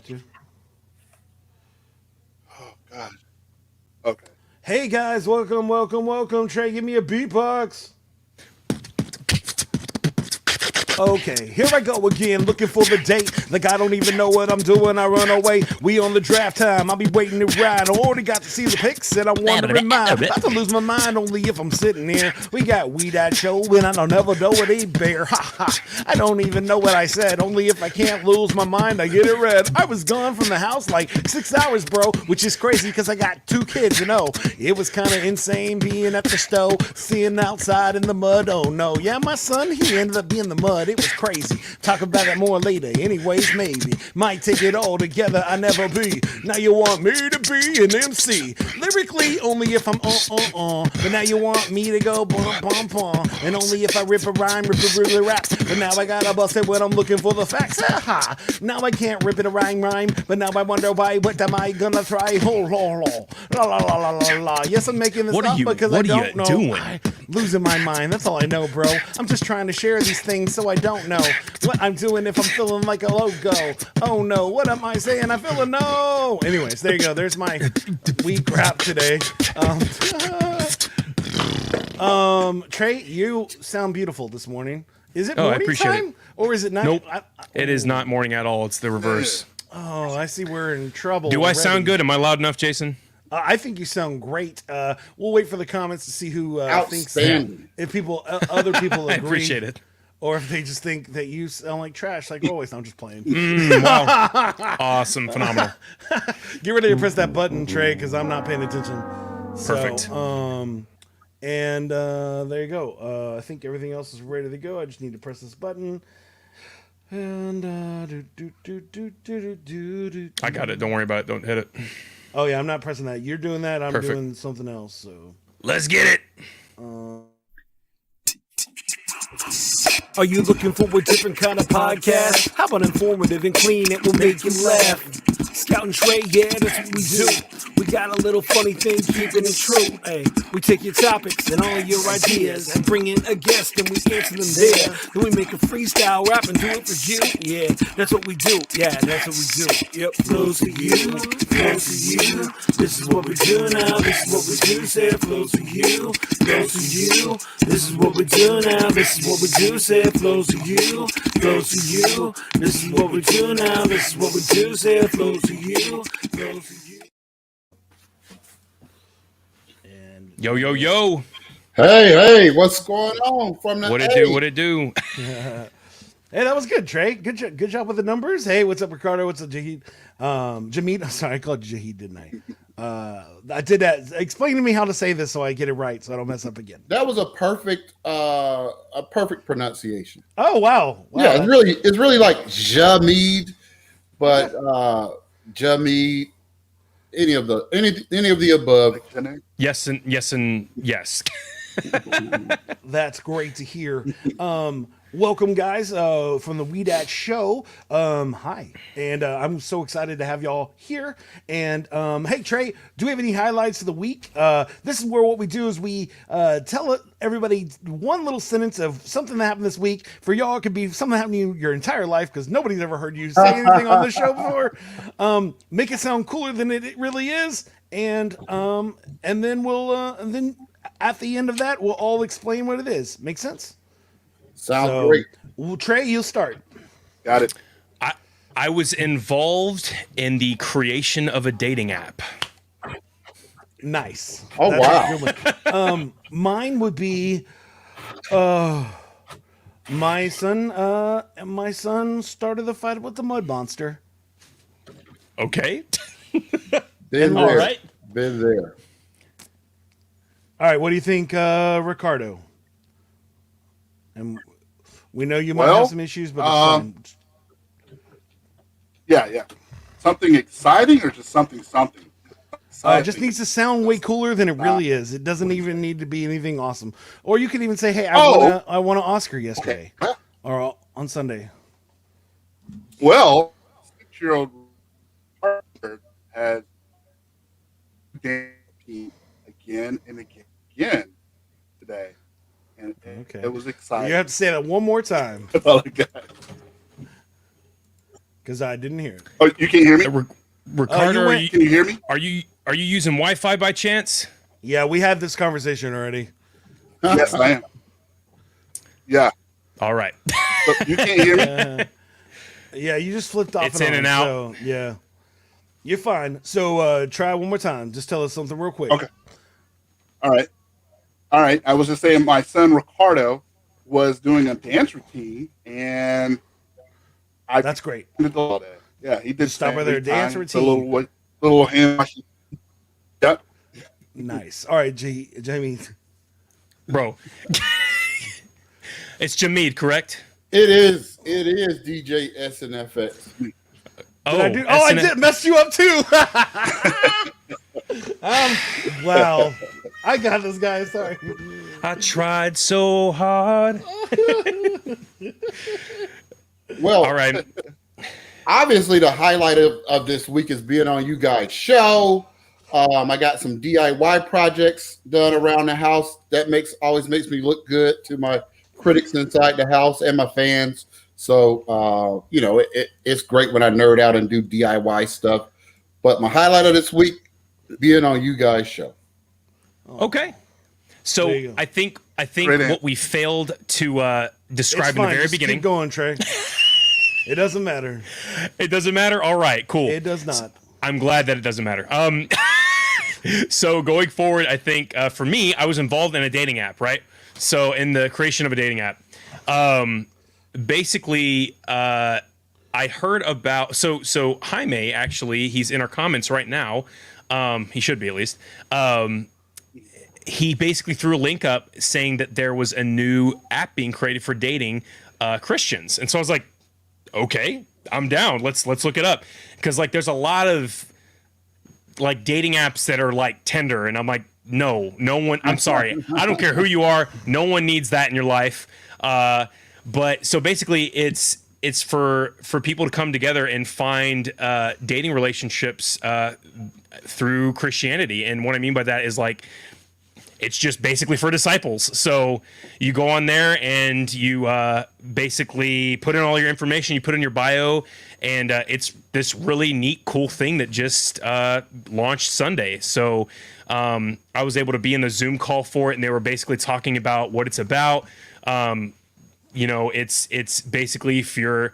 To. Oh God. Okay. Hey guys, welcome, welcome, welcome. Trey, give me a beatbox. Okay, here I go again, looking for the date. Like I don't even know what I'm doing. I run away. We on the draft time. I'll be waiting to ride. I already got to see the pics, and I want to remind. About to lose my mind only if I'm sitting here. We got We That Show, and I don't never know what he bear. Ha ha. I don't even know what I said. Only if I can't lose my mind, I get it read. I was gone from the house like 6 hours, bro, which is crazy because I got two kids. You know, it was kind of insane being at the stove, seeing outside in the mud. Oh no, yeah, my son, he ended up being the mud. It was crazy. Talk about that more later. Anyways, maybe might take it all together. I never be. Now you want me to be an MC lyrically, only if I'm But now you want me to go bum bum bum, and only if I rip a rhyme, rip a really rap. But now I gotta bust it when I'm looking for the facts. Aha! Now I can't rip it a rhyme. But now I wonder why. What am I gonna try? Ho ho ho. La la la la la la. Yes, I'm making this What are up you? because I What are don't you know. doing? I'm losing my mind. That's all I know, bro. I'm just trying to share these things so I don't know what I'm doing if I'm feeling like a logo. Oh no, what am I saying? I feel a no. Anyways, there you go. There's my weak rap today. Trey, you sound beautiful this morning. Is it Oh, I morning appreciate time it. or is it night? Nope. It is not morning at all. It's the reverse. Oh, I see. We're in trouble. Do I already. sound good? Am I loud enough, Jason? I think you sound great. We'll wait for the comments to see who thinks Outstanding. if people, other people I agree, appreciate it. or if they just think that you sound like trash, like always. I'm just playing. Wow. Awesome. Phenomenal. Get ready to press that button, Trey, because I'm not paying attention. Perfect. So, and there you go. I think everything else is ready to go. I just need to press this button. And I got it. Don't worry about it. Don't hit it. Oh yeah, I'm not pressing that. You're doing that. I'm Perfect. doing something else. So. Let's get it. Are you looking for a different kind of podcast? How about informative and clean? It will make you laugh. Scout and Trey, yeah, that's what we do. We got a little funny thing, keeping it true. Hey, we take your topics and all your ideas and bring in a guest and we answer them there. Then we make a freestyle rap and do it for you. Yeah, that's what we do. Yeah, that's what we do. Yep, flows for you, flows for you. This is what we do now. This is what we do. Say it flows for you, flows for you. This is what we do now. This is what we do. Say it flows for you, flows for you. This is what we do now. This is what we do. Say it flows for you, flows for you. And Yo, yo, yo. Hey, what's going on from the What it A? do? What it do? hey, that was good, Trey. Good job with the numbers. Hey, what's up, Ricardo? What's up, Jahid? Jamid. I'm sorry, I called you Jahid, didn't I? I did that. Explain to me how to say this so I get it right, so I don't mess up again. That was a perfect pronunciation. Oh wow, Yeah, it's really like Jamid, but Jamid, any of the above. Yes and yes and yes. That's great to hear. Welcome, guys, from the We Dat Show. Hi, and I'm so excited to have y'all here. And hey, Trey, do we have any highlights of the week? This is where what we do is we tell everybody one little sentence of something that happened this week. For y'all, it could be something that happened to you your entire life because nobody's ever heard you say anything on the show before. Make it sound cooler than it really is, and then and then at the end of that, we'll all explain what it is. Make sense? Sounds great. Well, Trey, you'll start. Got it. I was involved in the creation of a dating app. Nice. Oh, That's wow. a good one. Mine would be, my son started the fight with the mud monster. Okay. Been All there. right. Been there. All right, what do you think, Ricardo? And we know you might have some issues, but it's fine. Yeah. Something exciting or just something? It just needs to sound way cooler than it really is. It doesn't even need to be anything awesome. Or you could even say, "Hey, I won an Oscar yesterday, or on Sunday." Well, 6-year-old partner had game again and again today, and Okay. it was exciting. You have to say that one more time. Oh, God. because I didn't hear it. Oh, you can't hear me? Ricardo, Can you hear me? are you using Wi-Fi by chance? Yeah, we had this conversation already. Yes, I am. Yeah. All right. But you can't hear me? Yeah, you just flipped off. It's in on, and out. So, yeah, you're fine. So try one more time. Just tell us something real quick. Okay. All right. I was just saying my son Ricardo was doing a dance routine, and That's great. did all that. Yeah, he did. Just stop by their dance routine. The little hand washing. Yep. Nice. All right, Jamie. Bro. It's Jameed, correct? It is DJ SNFX. I did mess you up too. Wow. I got this guy. Sorry. I tried so hard. Well, All right. obviously the highlight of this week is being on you guys' show. I got some DIY projects done around the house. That always makes me look good to my critics inside the house and my fans. So, it's great when I nerd out and do DIY stuff. But my highlight of this week, being on you guys' show. Okay. So There you go. I think Great what we failed to describe It's in the fine. very Just beginning. Keep going, Trey. It doesn't matter. It doesn't matter. All right, cool. It does not. I'm glad that it doesn't matter. So going forward, I think for me, I was involved in a dating app, right? So in the creation of a dating app, basically, I heard about so Jaime actually, he's in our comments right now. He should be at least. He basically threw a link up saying that there was a new app being created for dating Christians, and so I was like, okay, I'm down. Let's look it up, because like there's a lot of like dating apps that are like Tinder, and I'm like, no one. I'm sorry, I don't care who you are. No one needs that in your life. But so basically, it's for people to come together and find dating relationships through Christianity, and what I mean by that is like, it's just basically for disciples. So you go on there and you basically put in all your information, you put in your bio, and it's this really neat, cool thing that just launched Sunday. So I was able to be in the Zoom call for it, and they were basically talking about what it's about. It's basically for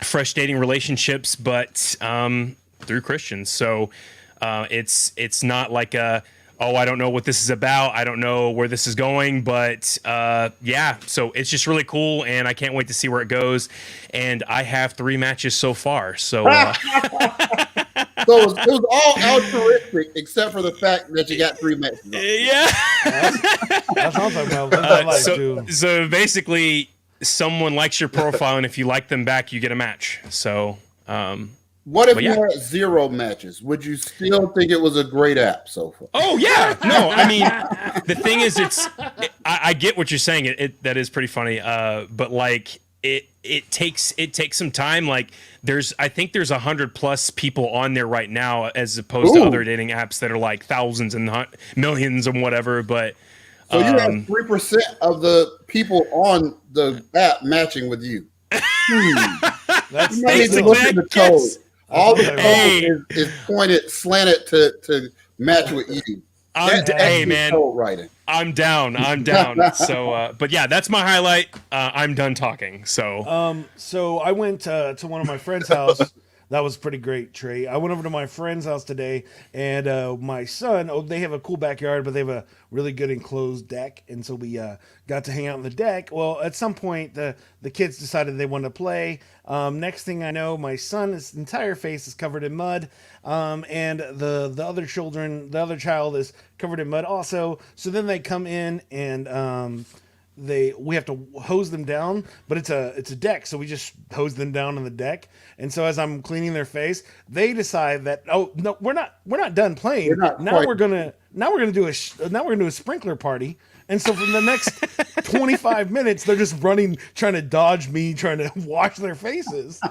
fresh dating relationships, but through Christians. So it's not like I don't know what this is about. I don't know where this is going, but so it's just really cool, and I can't wait to see where it goes. And I have 3 matches so far. So, So it was all altruistic, except for the fact that you got 3 matches. yeah. That sounds like my life, too. So basically, someone likes your profile, and if you like them back, you get a match. So, What if But you yeah. had 0 matches? Would you still think it was a great app so far? oh yeah, no, I mean, the thing is, I get what you're saying. That is pretty funny. But like it takes some time. Like I think there's 100+ people on there right now, as opposed to other dating apps that are like thousands and millions and whatever. But So you have 3% of the people on the app matching with you. That's You might need to basically look I at the guess. code. All the Hey. code is pointed, slanted to match with you. That's hey actually man, code writing. I'm down. So, but yeah, that's my highlight. I'm done talking. So, So I went to one of my friend's house. That was pretty great, Trey. I went over to my friend's house today, and my son, they have a cool backyard, but they have a really good enclosed deck, and so we got to hang out on the deck. Well, at some point, the kids decided they wanted to play. Next thing I know, my son, his entire face is covered in mud, and the other child is covered in mud also. So then they come in and we have to hose them down, but it's a deck, so we just hose them down on the deck. And so as I'm cleaning their face, they decide that, oh no, we're not done playing. Now we're gonna do a sprinkler party. And so for the next 25 minutes, they're just running, trying to dodge me, trying to wash their faces.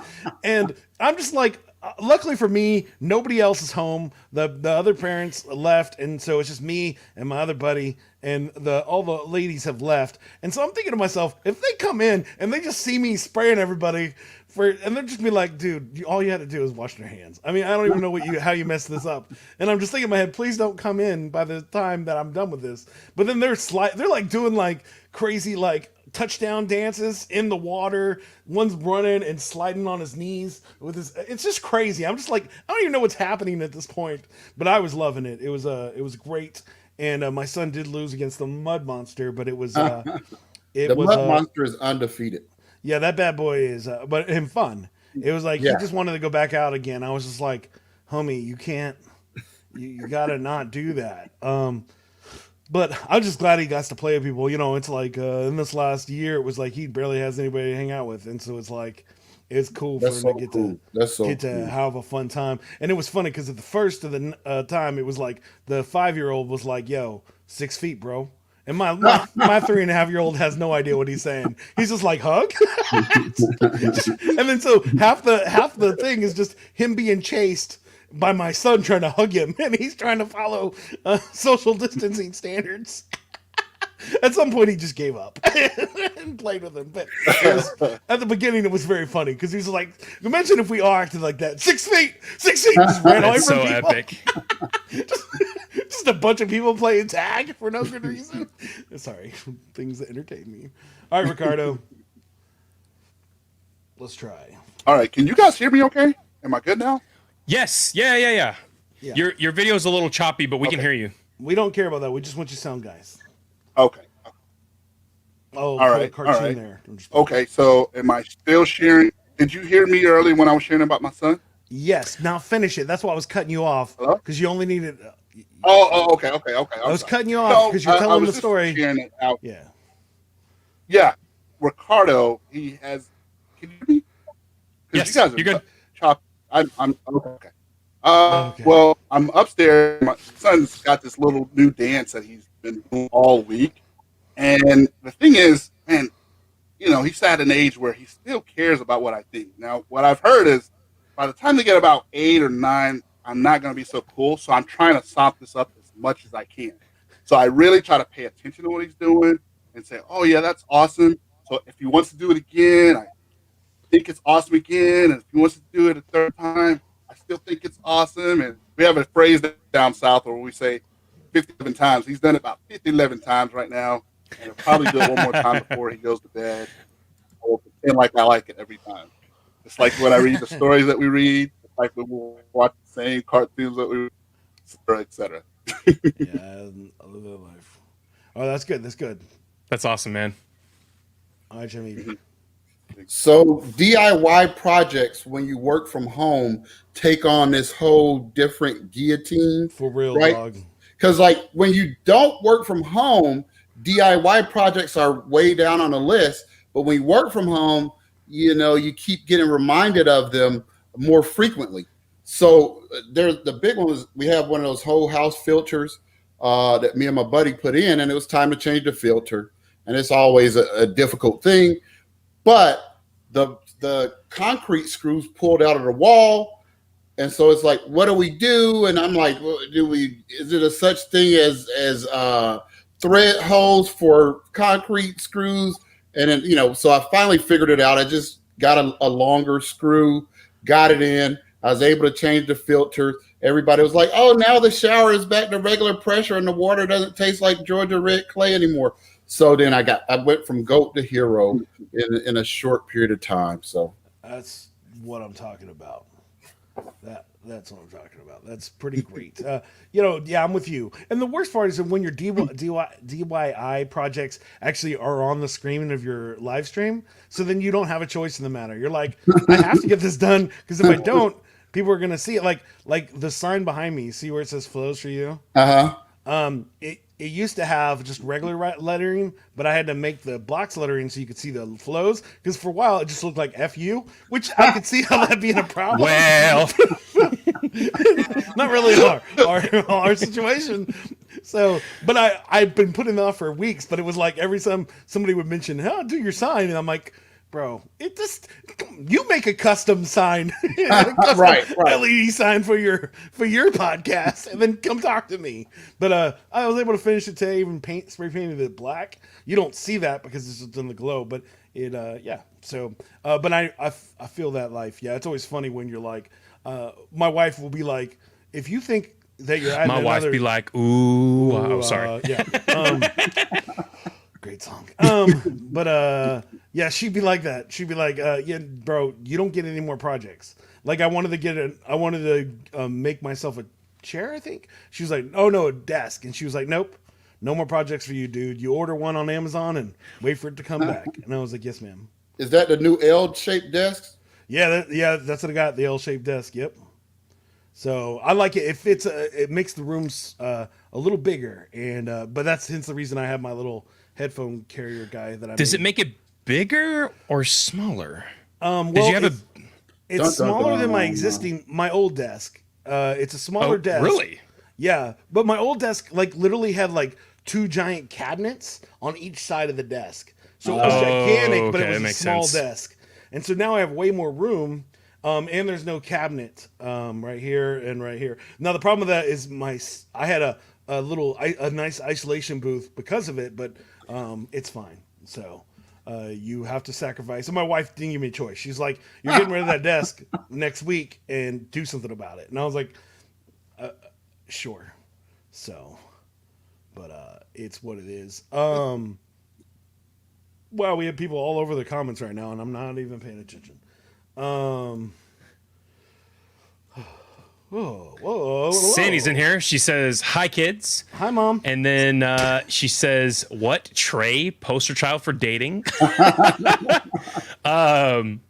And I'm just like, luckily for me, nobody else is home. The other parents left, and so it's just me and my other buddy, and all the ladies have left. And so I'm thinking to myself, if they come in and they just see me spraying everybody and they're just be like, dude, all you had to do is wash your hands. I mean, I don't even know how you messed this up. And I'm just thinking in my head, please don't come in by the time that I'm done with this. But then they're like doing like crazy like touchdown dances in the water. One's running and sliding on his knees with his. It's just crazy. I'm just like, I don't even know what's happening at this point. But I was loving it. It was great. And my son did lose against the Mud Monster, but it was The Mud Monster is undefeated. Yeah, that bad boy is, but and fun. It was like he just wanted to go back out again. I was just like, homie, you can't, you gotta not do that. But I'm just glad he got to play with people. You know, it's like in this last year, it was like he barely has anybody to hang out with, and so it's like it's cool for him to get to have a fun time. And it was funny because at the first of the time, it was like the 5-year-old was like, "Yo, 6 feet, bro." And my 3.5-year-old has no idea what he's saying. He's just like, hug. And then so half the thing is just him being chased by my son trying to hug him, and he's trying to follow social distancing standards. At some point, he just gave up and played with him. But at the beginning, it was very funny because he was like, imagine if we all acted like that. 6 feet, just ran away from people. Epic. Just a bunch of people playing tag for no good reason. Sorry, things that entertain me. All right, Ricardo. Let's try. All right, can you guys hear me okay? Am I good now? Yes. Yeah. Your video's a little choppy, but we can hear you. We don't care about that. We just want you to sound guys. Okay. Oh, all right. Cartoon all right. There. Okay, so am I still sharing? Did you hear me early when I was sharing about my son? Yes. Now finish it. That's why I was cutting you off because you only needed. Okay. I was cutting you off because you're telling the story. Sharing it out. Yeah. Ricardo, he has. Can you hear me? Yes, you guys are you're good. I'm okay. Well, I'm upstairs. My son's got this little new dance that he's been doing all week, and the thing is, man, you know, he's at an age where he still cares about what I think. Now, what I've heard is, by the time they get about 8 or 9, I'm not going to be so cool. So I'm trying to sop this up as much as I can. So I really try to pay attention to what he's doing and say, oh yeah, that's awesome. So if he wants to do it again, I think it's awesome again. And if he wants to do it a third time, I still think it's awesome. And we have a phrase down south where we say 57 times. He's done it about 11 times right now. And he'll probably do it one more time before he goes to bed. I will pretend like I like it every time. It's like when I read the stories that we read, it's like when we watch the same cartoons that we read, et cetera. Yeah, I live that life. Oh, that's good. That's awesome, man. All right, Jimmy. So DIY projects, when you work from home, take on this whole different guillotine. For real, right? dog. Because like when you don't work from home, DIY projects are way down on the list. But when you work from home, you know, you keep getting reminded of them more frequently. So there's the big one. We have one of those whole house filters that me and my buddy put in, and it was time to change the filter. And it's always a difficult thing. But the concrete screws pulled out of the wall. And so it's like, what do we do? And I'm like, well, is it a such thing as thread holes for concrete screws? And then, you know, so I finally figured it out. I just got a longer screw, got it in. I was able to change the filter. Everybody was like, oh, now the shower is back to regular pressure and the water doesn't taste like Georgia red clay anymore. So then I went from goat to hero in a short period of time. So that's what I'm talking about. That's what I'm talking about. That's pretty great. You know, yeah, I'm with you. And the worst part is that when your DIY projects actually are on the screen of your live stream, so then you don't have a choice in the matter. You're like, I have to get this done because if I don't, people are gonna see it. Like the sign behind me. See where it says "Flows4u"? It used to have just regular lettering, but I had to make the blocks lettering so you could see the flows. Because for a while it just looked like "FU," which I could see how that being a problem. Well, not really our situation. So, but I've been putting it off for weeks. But it was like every time somebody would mention, "How do your sign?" and I'm like, bro, you make a custom sign, right. LED sign for your podcast, and then come talk to me. But I was able to finish it today, even spray painted it black. You don't see that because it's just in the glow, but it So, but I feel that life. Yeah, it's always funny when you're like, my wife will be like, if you think that you're adding My wife another, be like, ooh, oh, sorry. yeah, great song. Yeah, she'd be like that. She'd be like, yeah, bro, you don't get any more projects. Like I wanted to make myself a chair. I think she was like, oh no, a desk, and she was like, nope. No more projects for you, dude. You order one on Amazon and wait for it to come back. And I was like, yes, ma'am. Is that the new L-shaped desk? Yeah, that's what I got. The L-shaped desk. Yep. So I like it. It makes the rooms a little bigger, and but that's hence the reason I have my little headphone carrier guy that I. Does it make it bigger or smaller? Well, Did you have it's smaller than my old desk. It's a smaller desk. Really? Yeah, but my old desk like literally had like 2 giant cabinets on each side of the desk. So it was gigantic, but it was a small desk. And so now I have way more room, and there's no cabinet right here and right here. Now the problem with that is I had a nice isolation booth because of it, but it's fine. So you have to sacrifice. And my wife didn't give me a choice. She's like, "You're getting rid of that desk next week and do something about it." And I was like, "Sure." So, but it's what it is. Wow, we have people all over the comments right now, and I'm not even paying attention. Whoa. Sandy's in here. She says, "Hi, kids." Hi, Mom. And then she says, "What, Trey, poster child for dating?" And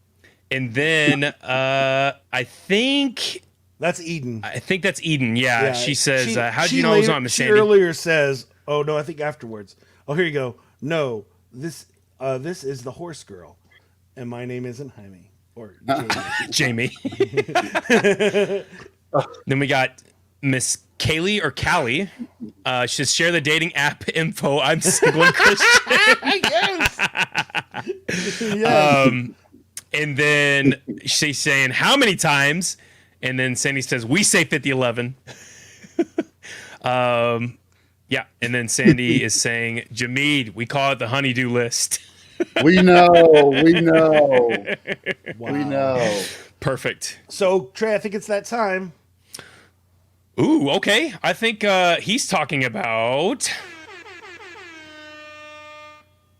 then I think That's Eden. that's Eden. Yeah. She says, "How do you know I was on, Miss She Sandy?" earlier says, "Oh no, I think afterwards." Oh, here you go. No, this is the horse girl, and my name isn't Jaime or Jamie. Jamie. Then we got Miss Kaylee or Callie. She says, "Share the dating app info. I'm single and Christian." Yes. And then she's saying, "How many times?" And then Sandy says, "We say 5011." Yeah. And then Sandy is saying, "Jameed, we call it the honeydew list." We know. Wow. We know. Perfect. So Trey, I think it's that time. Ooh, okay. I think he's talking about.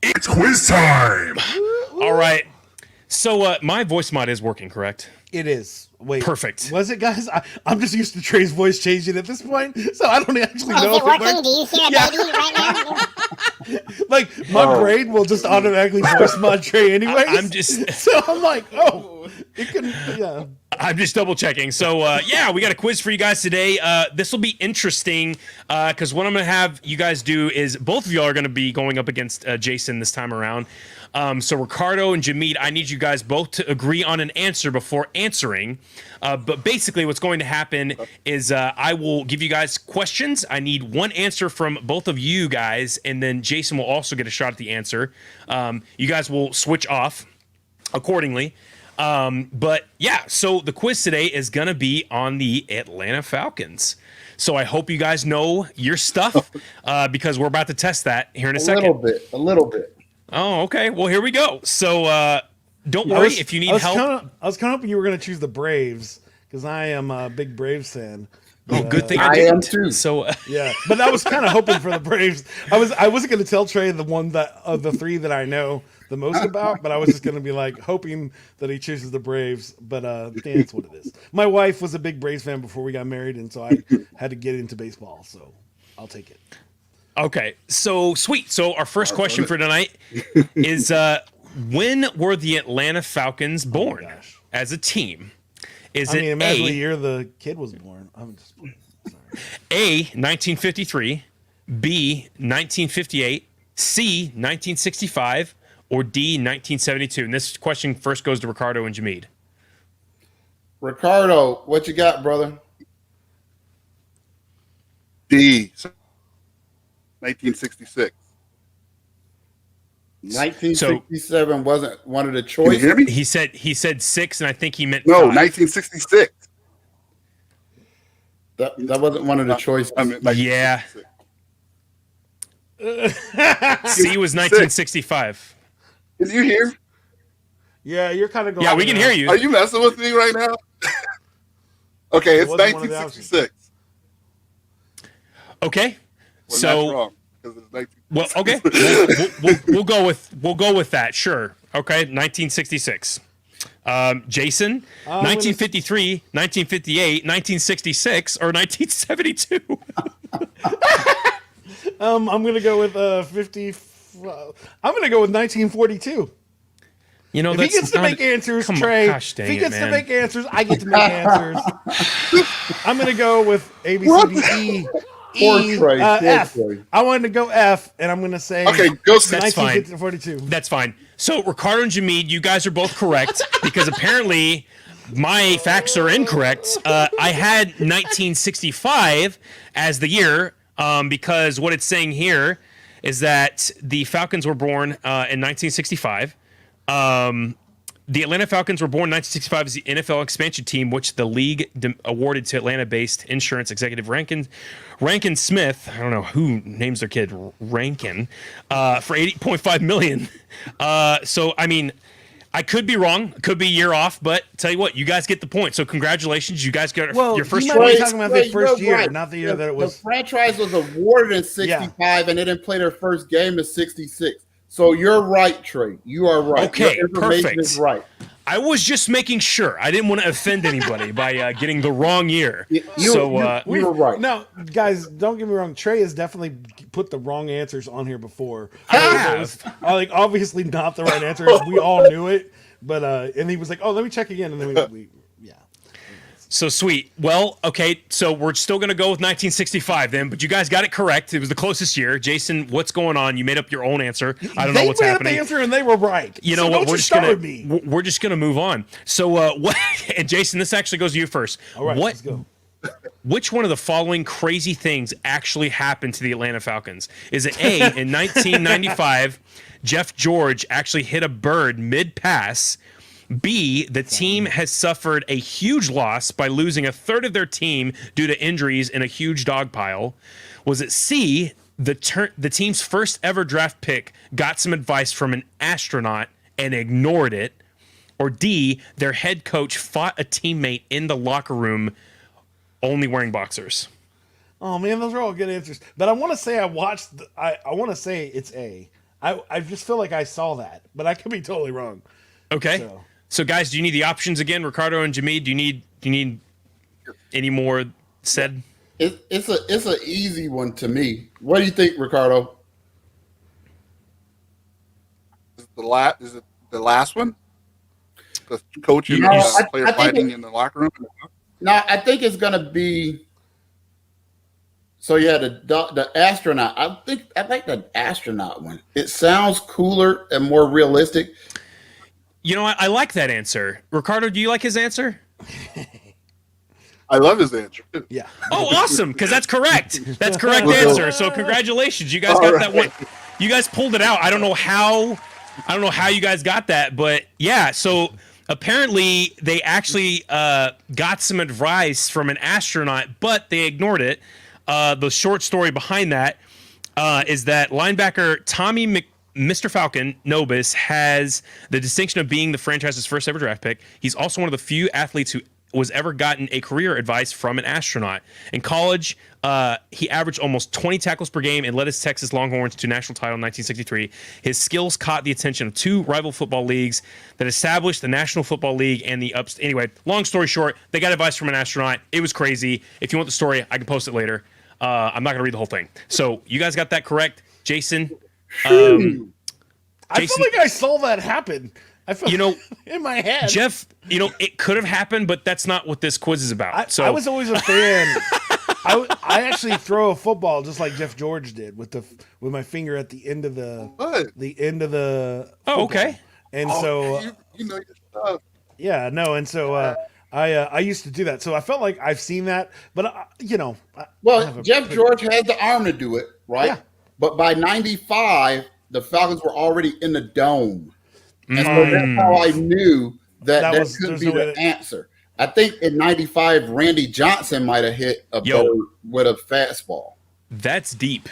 It's quiz time. All right. So my voice mod is working, correct? It is. Wait. Perfect. Was it, guys? I'm just used to Trey's voice changing at this point, so I don't actually know Is it if working? worked. Do you hear a baby right now? Like my brain will just automatically voice mod Trey anyway. I'm just. So I'm like, oh, it couldn't. Yeah. I'm just double checking. So yeah, we got a quiz for you guys today. This will be interesting because what I'm going to have you guys do is both of y'all are going to be going up against Jason this time around. So Ricardo and Jameed, I need you guys both to agree on an answer before answering. But basically what's going to happen is I will give you guys questions. I need one answer from both of you guys, and then Jason will also get a shot at the answer. You guys will switch off accordingly. But yeah, so the quiz today is going to be on the Atlanta Falcons. So I hope you guys know your stuff because we're about to test that here in a second. A little bit. Oh, okay. Well, here we go. So don't worry if you need help. I was kind of hoping you were going to choose the Braves because I am a big Braves fan. Oh, good thing I I didn't. am too. So Yeah, but I was kind of hoping for the Braves. I wasn't going to tell Trey the one that of the 3 that I know the most about, but I was just going to be like hoping that he chooses the Braves. But that's what it is. My wife was a big Braves fan before we got married, and so I had to get into baseball. So I'll take it. okay, so sweet. So our first question for tonight is when were the Atlanta Falcons born gosh. as a team? Is I it mean, imagine the A, year the kid was born. I'm just sorry. A 1953, B 1958, C 1965, or D 1972? And this question first goes to Ricardo and Jameed. Ricardo, what you got, brother? D. 1966. 1967 wasn't one of the Can you hear choices. me? He said 6, and I think he meant No, 5. 1966. That wasn't one of the choices. I mean, Yeah. 1966. C was 1965. Can you hear? Yeah, you're kind of going. Yeah, we can hear you. Are you messing with me right now? Okay, it's wasn't one of the options. 1966. Okay. Well, So that's wrong, 'cause it's 19- well, okay. We'll go with that. Sure. Okay. 1966. Jason, 1953, 1958, 1966, or 1972. I'm gonna go with 50. I'm gonna go with 1942. You know, If he gets to make answers, Trey. If he gets to make answers, I get to make answers. I'm gonna go with A, B, C, D, E. Poor E, Trey, poor F. Trey. I wanted to go F, and I'm gonna say Okay, go That's fine. 1942. That's fine. So Ricardo and Jamid, you guys are both correct because apparently my facts are incorrect. I had 1965 as the year because what it's saying here is that the Falcons were born in 1965. The Atlanta Falcons were born in 1965 as the NFL expansion team, which the league awarded to Atlanta-based insurance executive Rankin Smith. I don't know who names their kid Rankin for $80.5 million. So I mean, I could be wrong, could be a year off, but tell you what, you guys get the point. So congratulations, you guys got your first you might be choice. talking about the first You're year, right. not the year that it was. The franchise was awarded in 65, and they didn't play their first game in 66. So you're right, Trey. You are right. Okay, Your information perfect. is right. I was just making sure. I didn't want to offend anybody by getting the wrong year. You were right. No, guys, don't get me wrong. Trey has definitely put the wrong answers on here before. I have. Like obviously not the right answer. We all knew it, but and he was like, "Oh, let me check again," and then we yeah. So sweet. Well, okay, so we're still going to go with 1965 then, but you guys got it correct. It was the closest year. Jason, what's going on? You made up your own answer. I don't know what's They made happening. up the answer and they were right. You know So what? don't We're you just start gonna with me. we're just gonna move on. So what? And Jason, this actually goes to you first. All right, what? let's go. Which one of the following crazy things actually happened to the Atlanta Falcons? Is it A, in 1995, Jeff George actually hit a bird mid-pass? B, the team has suffered a huge loss by losing a third of their team due to injuries in a huge dog pile? Was it C, the team's first ever draft pick got some advice from an astronaut and ignored it? Or D, their head coach fought a teammate in the locker room only wearing boxers? Oh man, those are all good answers. But I want to say I watched. I want to say it's A. I just feel like I saw that, but I could be totally wrong. Okay. So guys, do you need the options again, Ricardo and Jamid? Do you need any more said? It's an easy one to me. What do you think, Ricardo? Is it the last one? The coach and player fighting in the locker room? No, I think it's gonna be. So yeah, the astronaut. I like the astronaut one. It sounds cooler and more realistic. You know what? I like that answer. Ricardo, do you like his answer? I love his answer. Yeah. Oh, awesome! Because that's correct. That's correct answer. So congratulations, you guys got that one. You guys pulled it out. I don't know how you guys got that, but yeah. So apparently they actually got some advice from an astronaut, but they ignored it. The short story behind that is that linebacker Tommy Mr. Falcon Nobis has the distinction of being the franchise's first ever draft pick. He's also one of the few athletes who was ever gotten a career advice from an astronaut. In college, he averaged almost 20 tackles per game and led his Texas Longhorns to national title in 1963. His skills caught the attention of two rival football leagues that established the National Football League and the ups. Anyway, long story short, they got advice from an astronaut. It was crazy. If you want the story, I can post it later. I'm not going to read the whole thing. So you guys got that correct. Jason, I feel like I saw that happen. I feel in my head. Jeff, it could have happened, but that's not what this quiz is about. I was always a fan. I actually throw a football just like Jeff George did with my finger at the end of the Oh, okay. And you know your stuff. Yeah, no, and so I used to do that. So I felt like I've seen that, but Jeff George had the arm to do it, right? Yeah. But by 95, the Falcons were already in the dome. And so that's how I knew that could be the answer. I think in 95, Randy Johnson might have hit a bird with a fastball. That's deep.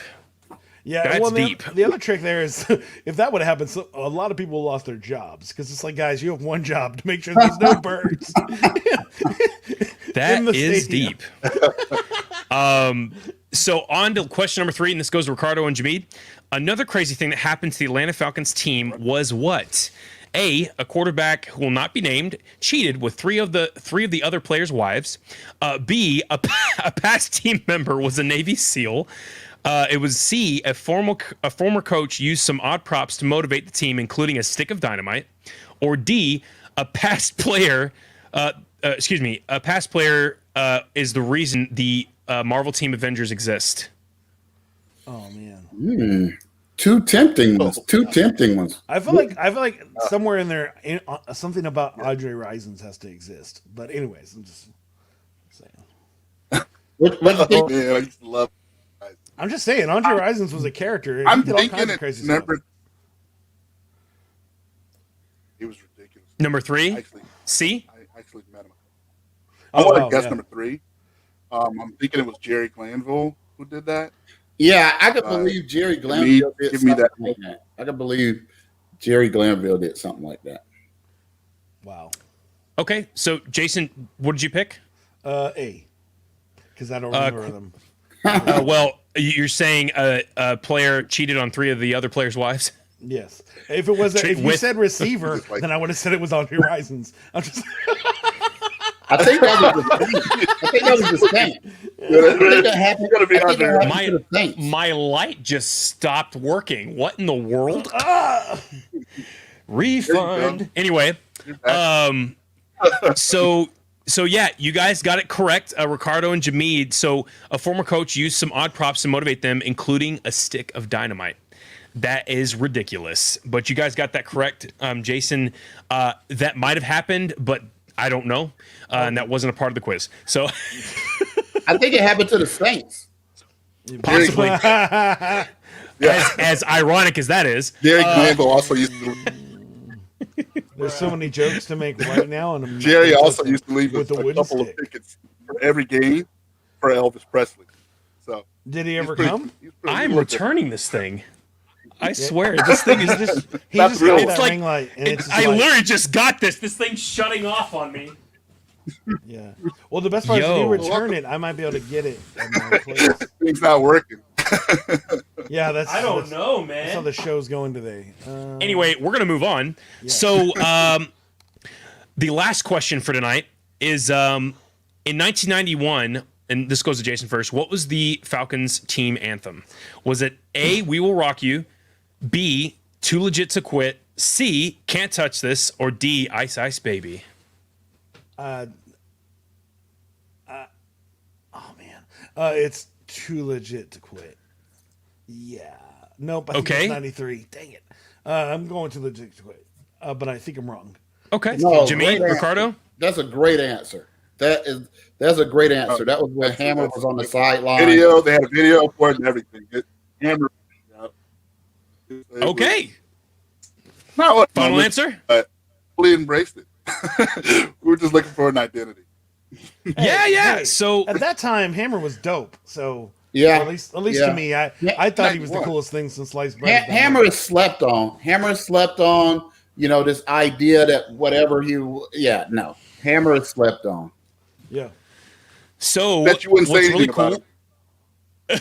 Yeah, That's well, deep. The other trick there is if that would have happened, so a lot of people lost their jobs because it's like, guys, you have one job to make sure there's no birds. That in the is stadium. deep. So on to question number 3, and this goes to Ricardo and Jameed. Another crazy thing that happened to the Atlanta Falcons team was what? A quarterback who will not be named cheated with three of the other players' wives. B, a past team member was a Navy SEAL. It was C, a former coach used some odd props to motivate the team, including a stick of dynamite. Or D, a past player. A past player is the reason the Marvel Team Avengers exist. Oh man. Two tempting ones. I feel like somewhere in there, something about Andre Risons has to exist. But anyways, I'm just saying. What do you think? Man, I used to love. I'm just saying, Andre Risons was a character. And I'm he did all thinking kinds of it's crazy number. stuff. It was ridiculous. Number 3, Actually, C. I actually met him. I Oh, want to wow, guess yeah. number 3. I'm thinking it was Jerry Glanville who did that. Yeah, I could believe Jerry Glanville did give me something that. like that. I could believe Jerry Glanville did something like that. Wow. Okay, so Jason, what did you pick? A. Because I don't remember them. Well, you're saying a player cheated on 3 of the other players' wives? Yes. If it was, if you said receiver, then I would have said it was Andre Risons. I'm just. I think that was the Saint. I think that happened. Gotta be I think that Andre. happened to the Saints. My light just stopped working. What in the world? Refund. Anyway, so yeah, you guys got it correct, Ricardo and Jameed. So a former coach used some odd props to motivate them, including a stick of dynamite. That is ridiculous, but you guys got that correct, Jason. That might have happened, but I don't know, and that wasn't a part of the quiz. So I think it happened to the Saints. possibly, as ironic as that is, Jerry Glanville also used to. There's so many jokes to make right now. And Jerry also used to leave with a the wooden couple stick. of tickets for every game for Elvis Presley. So Did he he's ever pretty- come? he's pretty I'm worth it. returning this thing. I swear, this thing is just. He That's just real. got It's that like- ring light, and it's just I like, literally just got this. This thing's shutting off on me. yeah. Well, the best part is if Yo. you return it, I might be able to get it. In my place. Thing's not working. Yeah, that's. I don't that's- know, That's how man. the show's going today. Anyway, we're gonna move on. So, the last question for tonight is: in 1991, and this goes to Jason first. What was the Falcons team anthem? Was it A, "We Will Rock You"? B, "Too Legit to Quit"? C, "Can't Touch This"? Or D, "Ice Ice Baby"? Oh man, it's too legit to quit. Yeah. Nope. I think Okay. it's 93. Dang it. I'm going too legit to quit. But I think I'm wrong. Okay, No, Jameed, great answer. Ricardo. That's a great anser. That's a great answer. That was when Hammer was on the sideline. Video, they had a video for it and everything. Hammer. It was- Okay, Not what final moment, answer. but fully embraced it. We were just looking for an identity. Yeah. Hey, So at that time, Hammer was dope. So Yeah. at least Yeah. to me, I thought he was the coolest thing since sliced bread. Hammer is slept on. Hammer is slept on. You know, this idea that whatever Hammer is slept on. Yeah. So Bet you wouldn't say what's really anything about cool?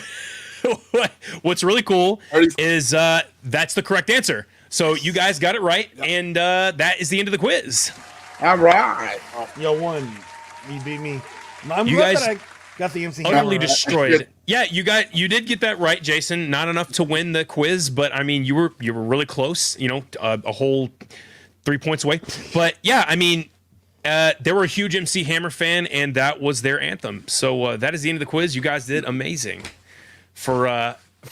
What's really cool Already- is that's the correct answer. So you guys got it right, and that is the end of the quiz. All right. Yo, one. You beat me. I'm You glad guys that I got the MC Hammer Utterly right. destroyed. Yeah, you did get that right, Jason. Not enough to win the quiz, but I mean, you were really close. You know, a whole 3 points away. But yeah, I mean, they were a huge MC Hammer fan, and that was their anthem. So that is the end of the quiz. You guys did amazing for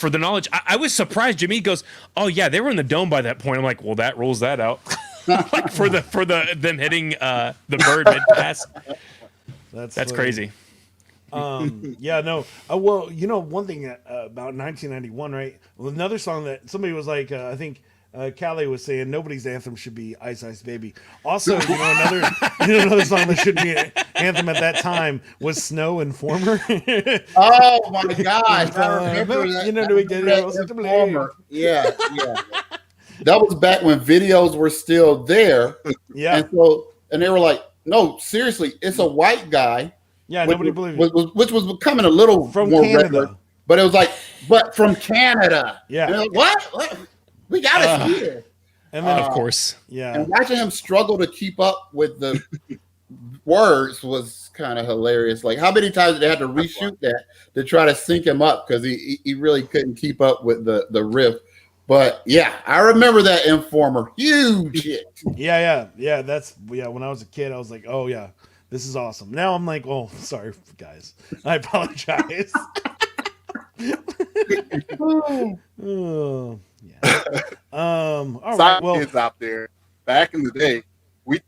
the knowledge. I was surprised. Jimmy goes, "Oh yeah, they were in the dome by that point." I'm like, "Well, that rules that out." Like for them hitting the bird mid pass. That's funny. crazy. Yeah, no. Well, you know, one thing about 1991, right? Well, another song that somebody was like, I think Callie was saying nobody's anthem should be Ice Ice Baby. Also, another song that should be an anthem at that time was Snow Informer. Oh my gosh, I remember that. Informer. Yeah. That was back when videos were still there. Yeah. And they were like, no, seriously, it's a white guy. Yeah, nobody believed it. Which was becoming a little From more Canada. regular. But it was like, but from Canada. Yeah. And what? We gotta see it. And then, of course. yeah. And watching him struggle to keep up with the words was kind of hilarious. Like, how many times did they have to reshoot that to try to sync him up because he really couldn't keep up with the riff. But yeah, I remember that Informer. Huge hit. Yeah. When I was a kid, I was like, oh yeah, this is awesome. Now I'm like, oh, sorry guys, I apologize. Oh, yeah. All right. Well, kids out there, back in the day, can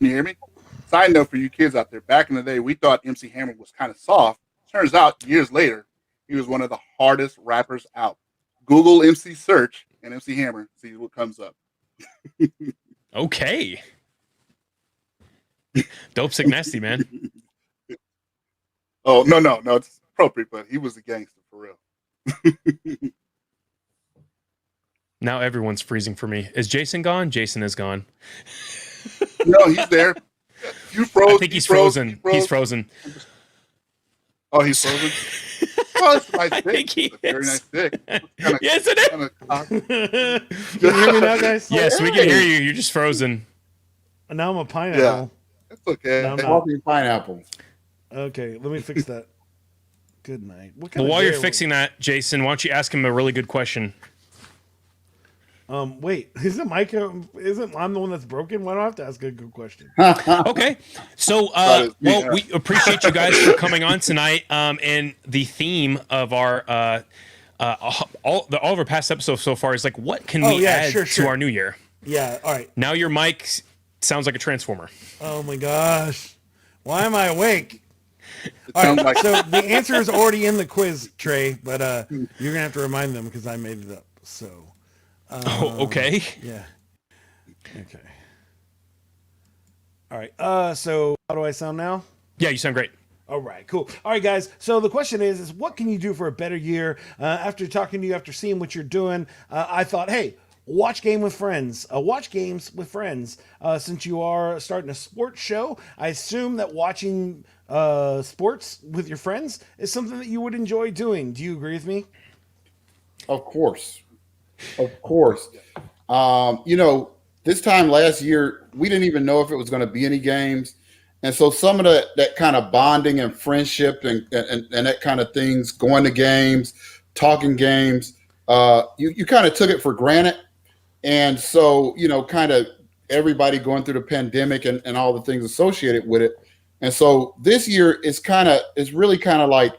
you hear me? Side note for you kids out there, back in the day, we thought MC Hammer was kind of soft. Turns out, years later, he was one of the hardest rappers out. Google MC search and MC Hammer, see what comes up. Okay. Dope sick nasty, man. Oh, no, it's appropriate, but he was a gangster for real. Now everyone's freezing for me. Is Jason gone? Jason is gone. No, he's there. You froze. I think he's frozen. He's frozen. Oh, he's frozen? Oh, it's a nice I dick. think he It's a very is. nice dick. Yes, it is. can you hear me now, guys? Yes, we can hear you. You're just frozen. Now I'm a pineapple. Yeah. That's okay. No, I'm not. Coffee pineapple. Okay, let me fix that. Good night. What kind Well, of while you're day are we- fixing that, Jason, why don't you ask him a really good question? Wait, isn't I'm the one that's broken? Why do I have to ask a good question? Okay. So, That is me, well, yeah. we appreciate you guys for coming on tonight. And the theme of our all of our past episodes so far is like, what can we add to our new year? Yeah, all right. Now your mic sounds like a transformer. Oh my gosh. Why am I awake? It All sounds right, like so the answer is already in the quiz, Trey, but you're gonna have to remind them because I made it up. So Okay. yeah. Okay. All right. So how do I sound now? Yeah, you sound great. All right, cool. All right, guys. So the question is what can you do for a better year? After talking to you, after seeing what you're doing, I thought, hey, watch games with friends. Since you are starting a sports show, I assume that watching sports with your friends is something that you would enjoy doing. Do you agree with me? Of course. This time last year, we didn't even know if it was going to be any games. And so some of that kind of bonding and friendship and that kind of things, going to games, talking games, you kind of took it for granted. And so, kind of everybody going through the pandemic and all the things associated with it. And so this year is really kind of like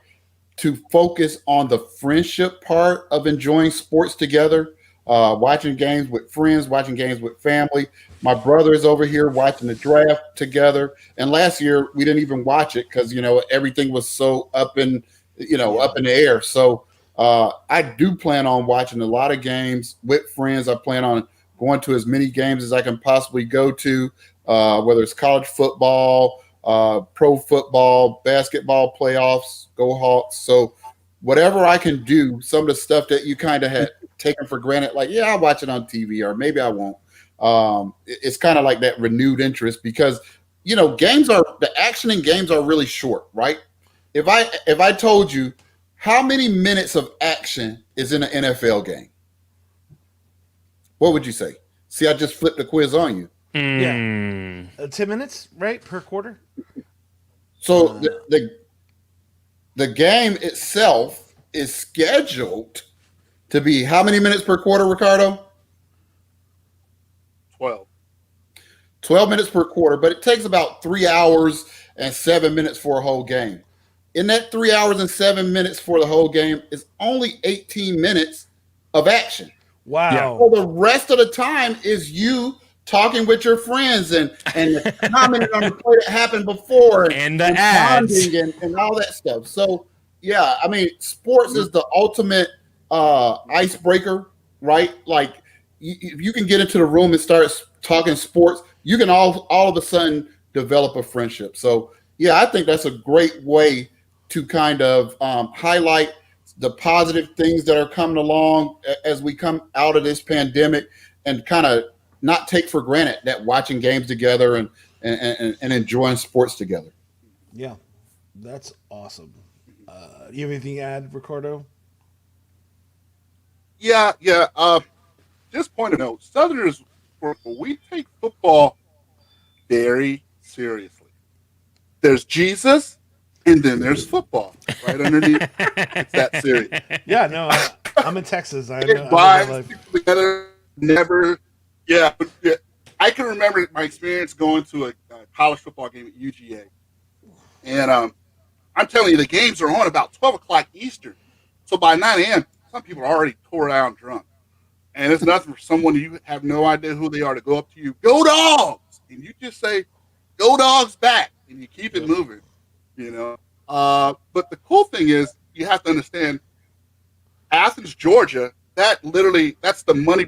to focus on the friendship part of enjoying sports together, watching games with friends, watching games with family. My brother is over here watching the draft together. And last year we didn't even watch it because, everything was so up in the air. So I do plan on watching a lot of games with friends. I plan on going to as many games as I can possibly go to, whether it's college football, pro football, basketball playoffs, go Hawks. So whatever I can do, some of the stuff that you kind of had taken for granted, like, yeah, I'll watch it on TV or maybe I won't. It's kind of like that renewed interest because, the action in games are really short, right? If I told you how many minutes of action is in an NFL game, what would you say? See, I just flipped the quiz on you. Yeah. 10 minutes, right, per quarter? So the game itself is scheduled to be how many minutes per quarter, Ricardo? 12. 12 minutes per quarter, but it takes about 3 hours and 7 minutes for a whole game. In that 3 hours and 7 minutes for the whole game is only 18 minutes of action. Wow. Yeah. So the rest of the time is you talking with your friends and commenting on the play that happened before And the ads. bonding and all that stuff. So yeah, I mean, sports is the ultimate icebreaker right? Like if you can get into the room and start talking sports, you can all of a sudden develop a friendship. So yeah, I think that's a great way to kind of highlight the positive things that are coming along as we come out of this pandemic, and kind of not take for granted that watching games together and enjoying sports together. Yeah, that's awesome. You have anything to add, Ricardo? Yeah. Just point of note, Southerners, we take football very seriously. There's Jesus, and then there's football right underneath. It's that serious. Yeah, no, I'm in Texas. I It know that binds life. people together. Never. Yeah. I can remember my experience going to a college football game at UGA, and I'm telling you, the games are on about 12 o'clock Eastern. So by 9 a.m., some people are already tore down drunk. And it's nothing for someone you have no idea who they are to go up to you, go Dogs! And you just say, go Dogs back. And you keep it moving, you know. But the cool thing is, you have to understand, Athens, Georgia, that's the money that's the money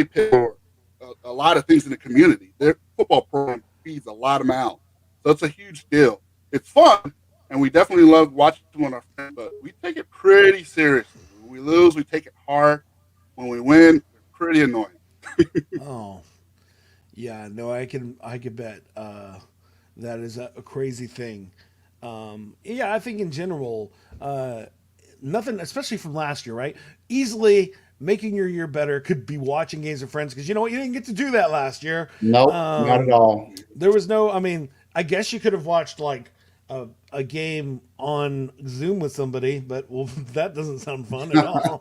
pit for a lot of things in the community. Their football program feeds a lot of mouths. So it's a huge deal. It's fun, and we definitely love watching with our friends, but we take it pretty seriously. When we lose, we take it hard. When we win, we're pretty annoying. Oh, yeah. No, I can bet that is a crazy thing. Yeah, I think in general, nothing, especially from last year, right? Easily making your year better could be watching games with friends, because you know what, you didn't get to do that last year. Nope, not at all. There was no. I mean, I guess you could have watched like a game on Zoom with somebody, but well, that doesn't sound fun at all.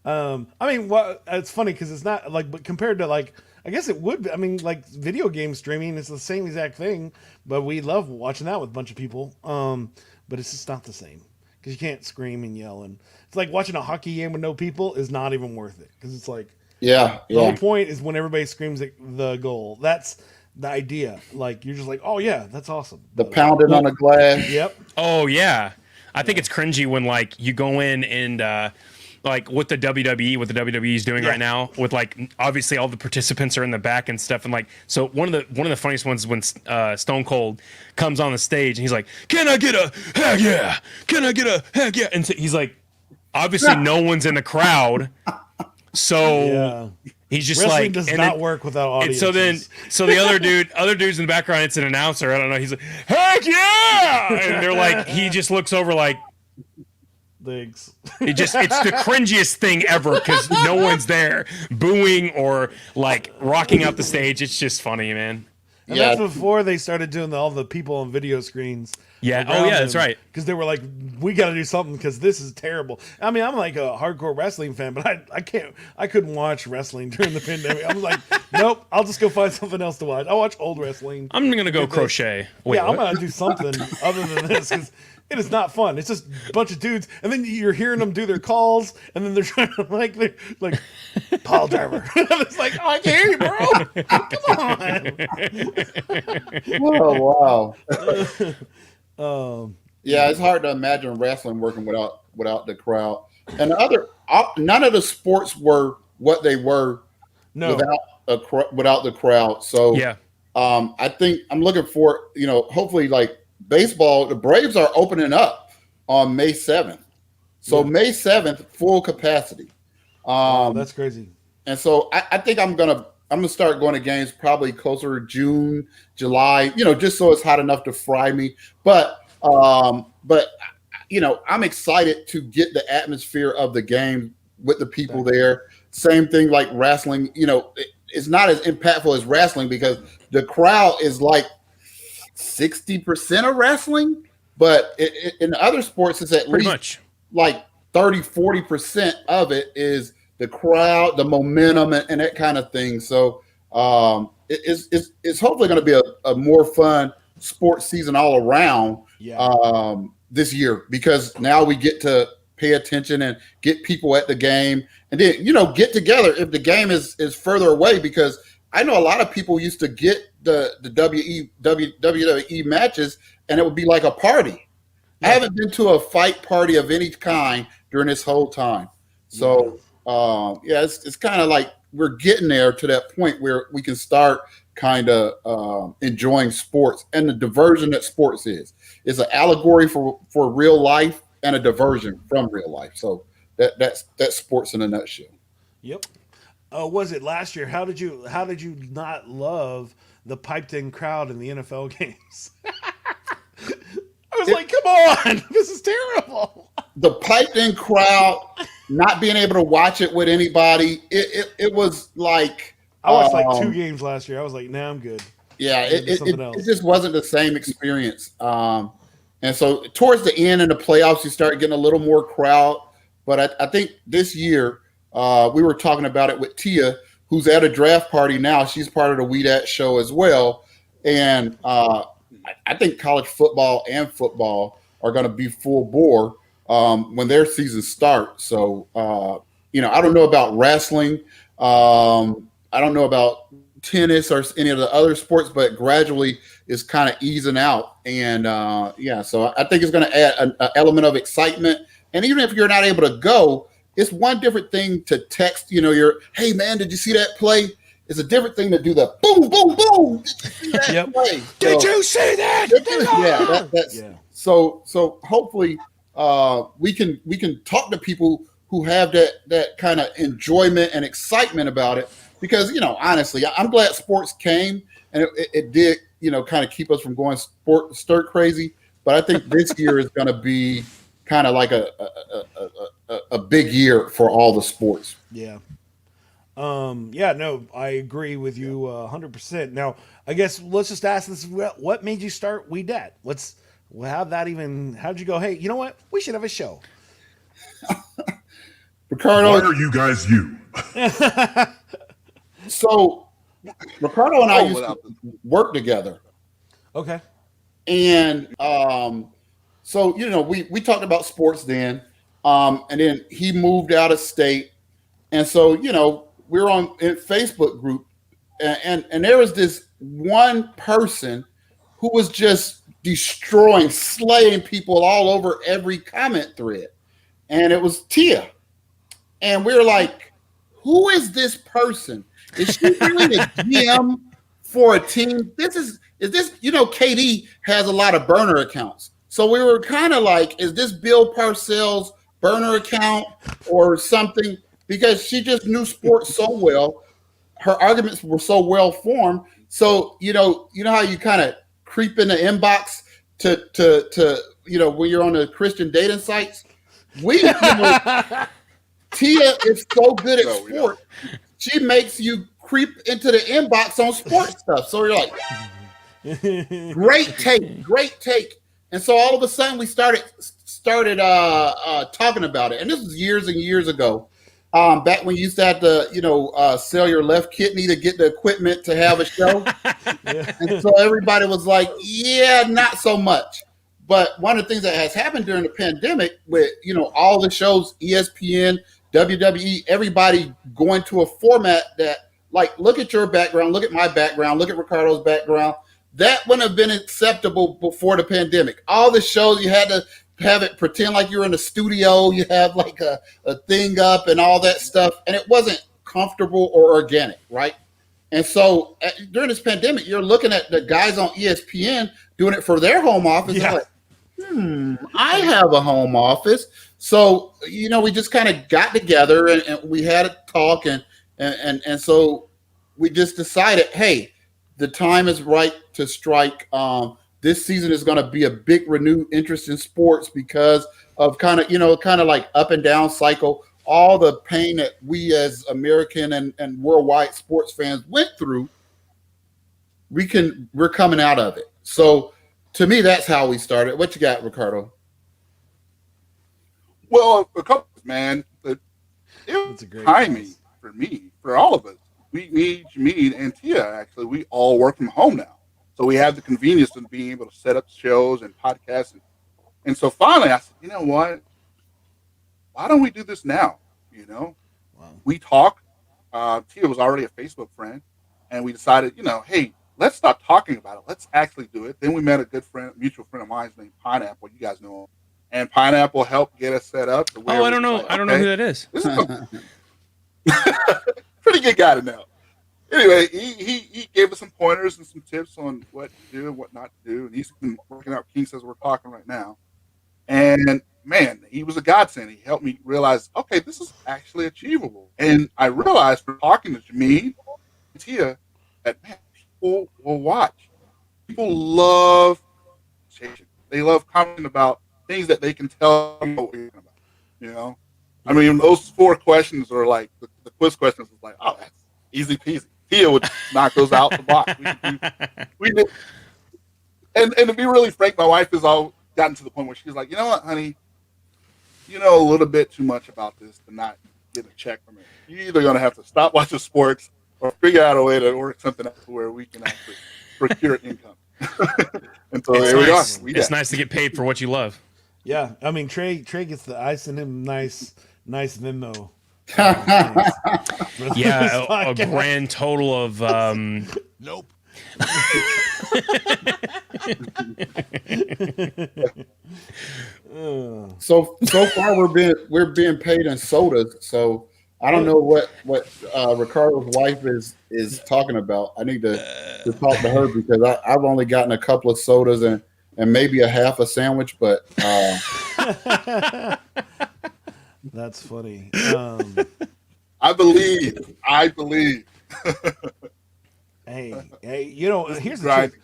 I mean, well, it's funny because it's not like, but compared to like, I guess it would be, I mean, like video game streaming, it's the same exact thing, but we love watching that with a bunch of people. But it's just not the same because you can't scream and yell, and it's like watching a hockey game with no people is not even worth it, because it's like, Yeah, the whole yeah. point is when everybody screams at the goal. That's the idea. Like, you're just like, oh yeah, that's awesome. The pounding on the glass. Yep. Oh yeah, I think it's cringy when like you go in and like what the WWE is doing Yeah. right now, with like obviously all the participants are in the back and stuff, and like, so one of the funniest ones is when Stone Cold comes on the stage and he's like, "Can I get a heck yeah? Can I get a heck yeah?" And so he's like, obviously no one's in the crowd, so Yeah. he's just Wrestling like, does and not then- work without And audiences. so the other dude's in the background, it's an announcer, I don't know, he's like, heck yeah, and they're like, he just looks over like, Thanks. it's the cringiest thing ever, because no one's there booing or like rocking out the stage. It's just funny, man. And Yeah. that's before they started doing all the people on video screens. Yeah. Oh yeah, that's right. Because they were like, we got to do something because this is terrible. I mean, I'm like a hardcore wrestling fan, but I couldn't watch wrestling during the pandemic. I was like, nope, I'll just go find something else to watch. I'll watch old wrestling. I'm gonna go crochet. Wait, yeah, I'm what? gonna do something other than this, because it is not fun. It's just a bunch of dudes, and then you're hearing them do their calls, and then they're trying to they're like Paul Driver. It's like, oh, I can hear you, bro. Come Oh wow. on. Yeah, it's hard to imagine wrestling working without the crowd. And none of the sports were what they were No, without the crowd. So Yeah. I think I'm looking for, hopefully, like baseball, the Braves are opening up on May 7th. So May 7th, full capacity. that's crazy. And so I think I'm gonna start going to games probably closer to June, July, just so it's hot enough to fry me. But I'm excited to get the atmosphere of the game with the people there. Same thing like wrestling. It's not as impactful as wrestling because the crowd is like 60% of wrestling, but in other sports, it's at Pretty least much. like 30-40% of it is the crowd, the momentum, and that kind of thing. So it's hopefully going to be a more fun sports season all around this year, because now we get to pay attention and get people at the game, and then get together if the game is further away, because I know a lot of people used to get the WWE matches and it would be like a party. I haven't been to a fight party of any kind during this whole time. So yeah, it's kind of like we're getting there to that point where we can start kind of enjoying sports and the diversion that sports is. It's an allegory for real life and a diversion from real life. So that's sports in a nutshell. Yep. Was it last year? How did you not love the piped in crowd in the NFL games? I was like, come on, this is terrible. The piped in crowd, not being able to watch it with anybody, it was like I watched like 2 games last year. I was like, nah, I'm good. yeah, it just wasn't the same experience. And so towards the end in the playoffs, you start getting a little more crowd. But I think this year, we were talking about it with Tia, who's at a draft party now. She's part of the We Dat show as well. And I think college football and football are going to be full bore when their season starts. So, I don't know about wrestling. I don't know about tennis or any of the other sports, but gradually is kind of easing out. And so I think it's going to add an element of excitement. And even if you're not able to go, it's one different thing to text, hey man, did you see that play? It's a different thing to do the boom, boom, boom. Did you see that play? Did you see that? So hopefully we can talk to people who have that kind of enjoyment and excitement about it. Because, honestly, I'm glad sports came and it did, kind of keep us from going stir crazy. But I think this year is going to be kind of like a big year for all the sports. Yeah. No, I agree with you 100%. Now, I guess let's just ask this: what made you start We Dat? How'd you go? Hey, you know what? We should have a show. Ricardo, why are you guys you? So Ricardo and I used to work together. Okay. And so we talked about sports then, and then he moved out of state, and so we're in Facebook group, and there was this one person who was just destroying, slaying people all over every comment thread, and it was Tia, and we were like, who is this person? Is she really the GM for a team? Is this KD has a lot of burner accounts. So we were kind of like, is this Bill Parcells' burner account or something? Because she just knew sports so well. Her arguments were so well formed. So, you know how you kind of creep in the inbox to when you're on the Christian dating sites? Tia is so good at sport. She makes you creep into the inbox on sports stuff. So you're like, great take. And so all of a sudden we started talking about it. And this was years and years ago. Back when you used to have to, sell your left kidney to get the equipment to have a show. And so everybody was like, yeah, not so much. But one of the things that has happened during the pandemic with, all the shows, ESPN, WWE, everybody going to a format that, like, look at your background, look at my background, look at Ricardo's background. That wouldn't have been acceptable before the pandemic. All the shows, you had to have it pretend like you're in a studio, you have like a thing up and all that stuff, and it wasn't comfortable or organic, right? And so during this pandemic, you're looking at the guys on ESPN doing it for their home office. Yeah. Like, I have a home office. So, we just kind of got together and we had a talk and so we just decided, hey, the time is right to strike. This season is going to be a big renewed interest in sports because of kind of like up and down cycle, all the pain that we as American and worldwide sports fans went through. We're coming out of it. So to me, that's how we started. What you got, Ricardo? Well, a couple, man. It was timing for me, for all of us. Me and Tia, actually, we all work from home now. So we have the convenience of being able to set up shows and podcasts. And so finally I said, you know what? Why don't we do this now? Wow. We talked. Tia was already a Facebook friend. And we decided, hey, let's stop talking about it. Let's actually do it. Then we met a good friend, mutual friend of mine named Pineapple. You guys know him. And Pineapple helped get us set up. To where I don't know. like, I don't know who that is. This is pretty good guy to know. Anyway, he gave us some pointers and some tips on what to do and what not to do. And he's been working out kinks as we're talking right now. And man, he was a godsend. He helped me realize, okay, this is actually achievable. And I realized from talking to Jameen and Tia that, man, people will watch. People love conversation. They love commenting about things that they can tell you what we're about. You know? I mean, those 4 questions are like, the quiz questions is like, oh, that's easy peasy. Tia would knock those out the box. We did. And to be really frank, my wife has all gotten to the point where she's like, you know what, honey, you know a little bit too much about this to not get a check from it. You're either going to have to stop watching sports or figure out a way to work something out where we can actually procure income. And so there we are. It's nice to get paid for what you love. Yeah, I mean Trey gets the I send him nice memo. Yeah, a grand total of Nope. So far we're being paid in sodas. So I don't know what Ricardo's wife is talking about. I need to talk to her because I've only gotten a couple of sodas and maybe a half a sandwich, but That's funny. I believe. Hey, here's the truth.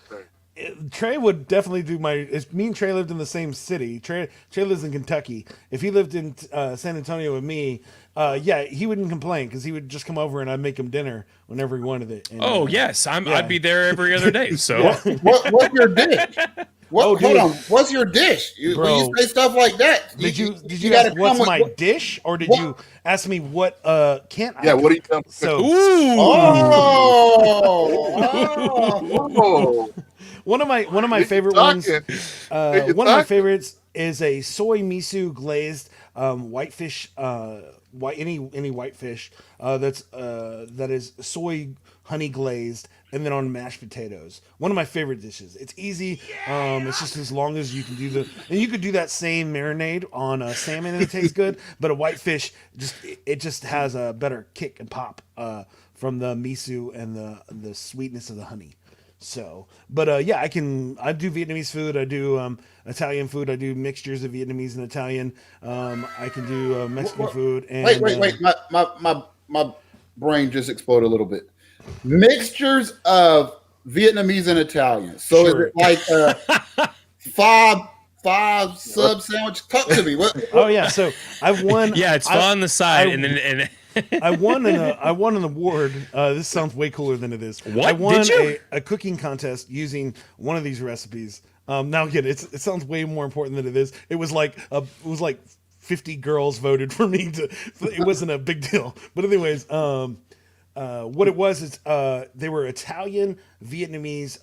Trey would definitely do if me and Trey lived in the same city. Trey lives in Kentucky. If he lived in San Antonio with me, he wouldn't complain because he would just come over and I'd make him dinner whenever he wanted it. And, yes, I'd be there every other day. So what's your dish? Hold on. What's your dish? When you say stuff like that, did you ask what's my dish, or did you ask me what can't I? Yeah, what do you tell me? So, one of my favorite ones. One of my favorites is a soy miso glazed whitefish. Any whitefish that is soy honey glazed and then on mashed potatoes. One of my favorite dishes. It's easy. It's just as long as you can do and you could do that same marinade on salmon and it tastes good. But a whitefish just has a better kick and pop from the miso and the sweetness of the honey. So, but I do Vietnamese food. I do Italian food. I do mixtures of Vietnamese and Italian. I can do Mexican food. And wait. My brain just exploded a little bit. Mixtures of Vietnamese and Italian. So Sure. is it like five sub sandwich? Talk to me. What? Oh yeah. So I've won. yeah, it's on the side, and I won an award. This sounds way cooler than it is. What? I won Did you? a cooking contest using one of these recipes. Now again, it sounds way more important than it is. It was like 50 girls voted for me to. It wasn't a big deal. But anyways, what it was is they were Italian Vietnamese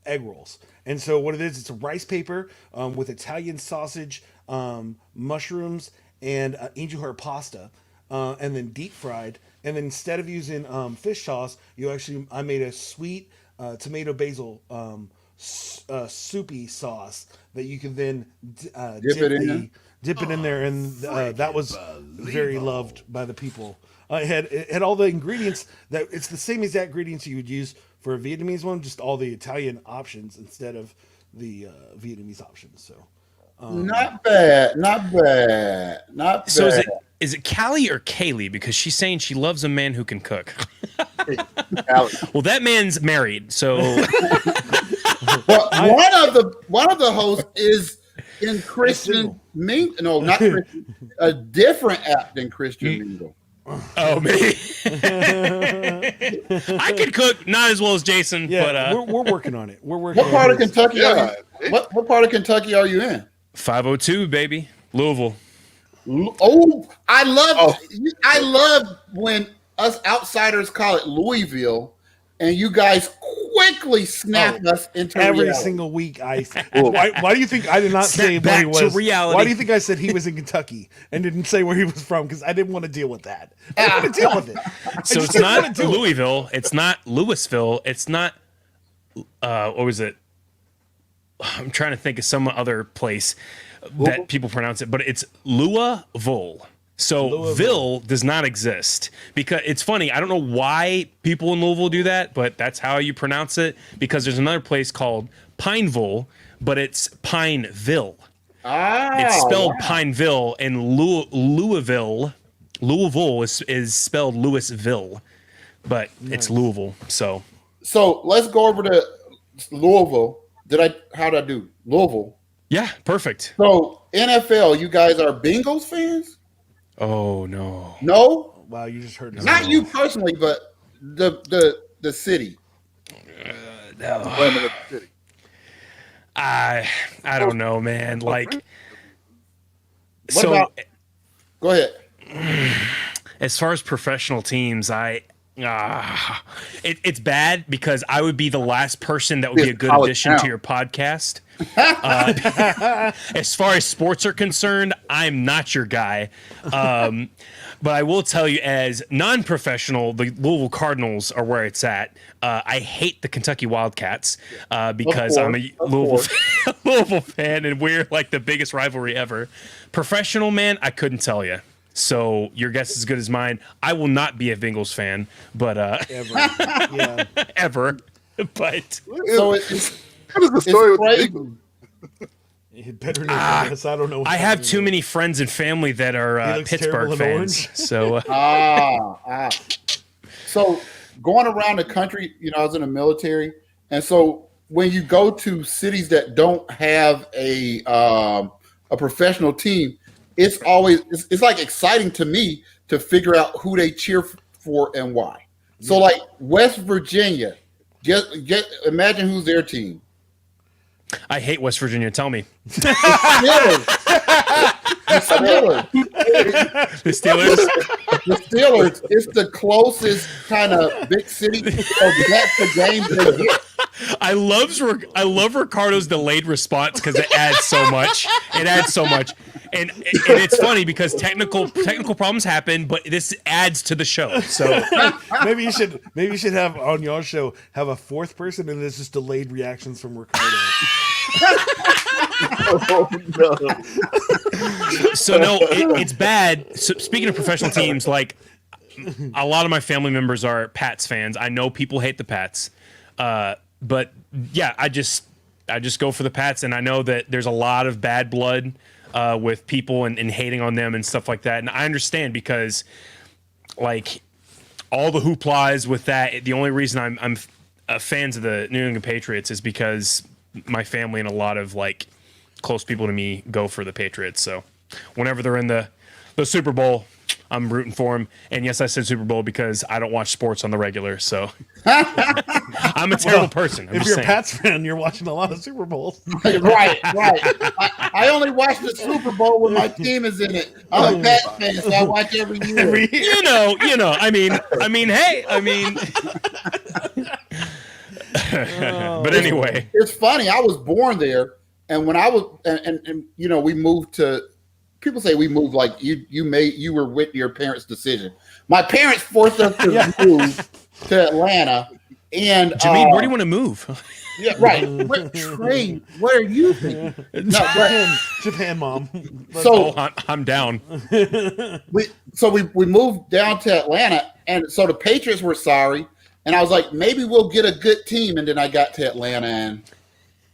egg rolls. And so what it is, it's a rice paper with Italian sausage, mushrooms, and angel hair pasta. And then deep fried. And then instead of using fish sauce, I made a sweet tomato basil soupy sauce that you can then dip it in there, and that was very loved by the people. It had all the ingredients it's the same exact ingredients you would use for a Vietnamese one, just all the Italian options instead of the Vietnamese options. So Not bad. so is it Callie or Kaylee? Because she's saying she loves a man who can cook. Well, that man's married, so Well, one of the hosts is in Christian Mingle. No, not Christian. A different app than Christian Mingle. oh me. I can cook, not as well as Jason, yeah, but we're working on it. We're working. What part on of Kentucky are you? What part of Kentucky are you in? 502, baby, Louisville. Oh, I love when us outsiders call it Louisville, and you guys quickly snap us into every reality. single week. Why do you think I did not say Snap where he back to was? reality. Why do you think I said he was in Kentucky and didn't say where he was from? Because I didn't want to deal with that. I didn't want to deal with it. So it's not Louisville. It's not Louisville. It's not what was it? I'm trying to think of some other place that people pronounce it, but it's Louisville. So Ville does not exist because it's funny. I don't know why people in Louisville do that, but that's how you pronounce it. Because there's another place called Pineville, but it's Pineville. It's spelled Pineville, and Louisville is spelled Louisville, but it's Louisville. So let's go over to Louisville. How did I do? Louisville. yeah, perfect. So NFL, you guys are Bengals fans? Oh no. No? Wow, you just heard. Not you personally, but the city. I don't know, man. Like, What about- Go ahead. as far as professional teams, it's bad because I would be the last person that would be a good addition to your podcast. As far as sports are concerned, I'm not your guy. But I will tell you, as non-professional, the Louisville Cardinals are where it's at. I hate the Kentucky Wildcats because I'm a Louisville fan, and we're like the biggest rivalry ever. Professional, man, I couldn't tell you. So your guess is as good as mine. I will not be a Bengals fan, but Ever. Yeah. ever. But So it's What is the story with the crazy. Bengals? It better not. Yes, I don't know. I have too many friends and family that are looks Pittsburgh terrible in fans. orange. So So going around the country, I was in the military, and so when you go to cities that don't have a professional team, it's always it's like exciting to me to figure out who they cheer for and why. So like West Virginia, imagine who's their team. I hate West Virginia. Tell me. Steelers. The Steelers. The Steelers. It's the closest kind of big city. So that's the game they get. I love Ricardo's delayed response because it adds so much. It adds so much. And it's funny because technical problems happen, but this adds to the show. So maybe you should have on your show have a fourth person, and there's just delayed reactions from Ricardo. Oh, no. So no, it's bad. So speaking of professional teams, like a lot of my family members are Pats fans. I know people hate the Pats, but yeah, I just go for the Pats, and I know that there's a lot of bad blood with people and hating on them and stuff like that. And I understand because like all the hooplas with that. The only reason I'm fans of the New England Patriots is because my family and a lot of like close people to me go for the Patriots. So whenever they're in the Super Bowl, I'm rooting for them. And yes, I said Super Bowl because I don't watch sports on the regular. So I'm a terrible person. I'm If just you're saying. a Pats fan, you're watching a lot of Super Bowls. Right. I only watch the Super Bowl when my team is in it. I'm a Pats fan, so I watch every year. You know. Hey. But anyway, It's funny. I was born there, and when I was, and we moved to. People say we moved like you were with your parents' decision. My parents forced us to move to Atlanta, and Jimmy, where do you want to move? Yeah, right. Trey, where are you thinking? No, Japan, Mom. so I'm down. we moved down to Atlanta, and so the Patriots were sorry, and I was like, maybe we'll get a good team, and then I got to Atlanta, and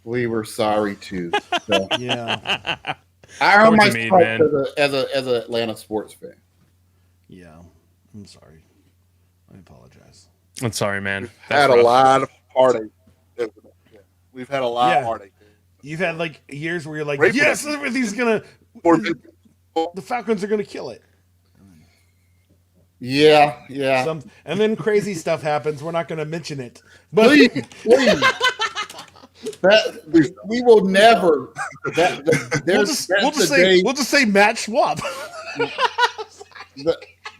we were sorry too. So Yeah, I earned my Mean, stripes man. as an Atlanta sports fan. yeah. I'm sorry. I apologize. I'm sorry, man. Had a lot of heartache. Yeah. We've had a lot Yeah. of heartache. You've had like years where you're like, Great for yes, them. everything's gonna. Or- The Falcons are gonna kill it. Yeah. And then crazy stuff happens. We're not gonna mention it. But Please. That we will never. we'll just say Matt Schwab.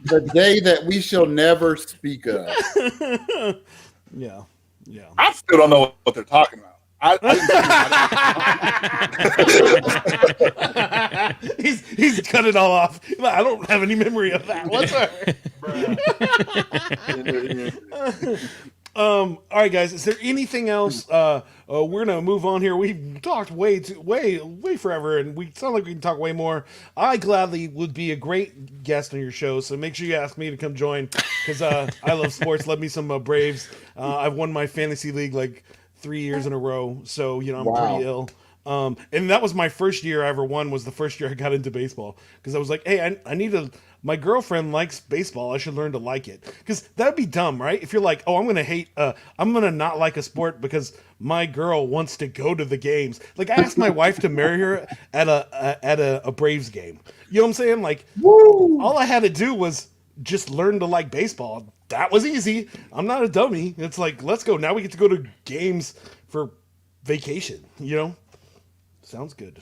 The day that we shall never speak of. Yeah. I still don't know what they're talking about. He's cut it all off. I don't have any memory of that. What's All right, guys. Is there anything else? We're gonna move on here. We've talked way forever, and we sound like we can talk way more. I gladly would be a great guest on your show, so make sure you ask me to come join because I love sports. Love me some Braves. I've won my fantasy league like 3 years in a row, so I'm pretty ill. And that was my first year I ever won. Was the first year I got into baseball because I was like, hey, I need to. My girlfriend likes baseball. I should learn to like it because that'd be dumb, right? If you're like, oh, I'm gonna not like a sport because my girl wants to go to the games. Like I asked my wife to marry her at a Braves game. You know what I'm saying? Like, woo! All I had to do was just learn to like baseball. That was easy. I'm not a dummy. It's like, let's go. Now we get to go to games for vacation. Sounds good.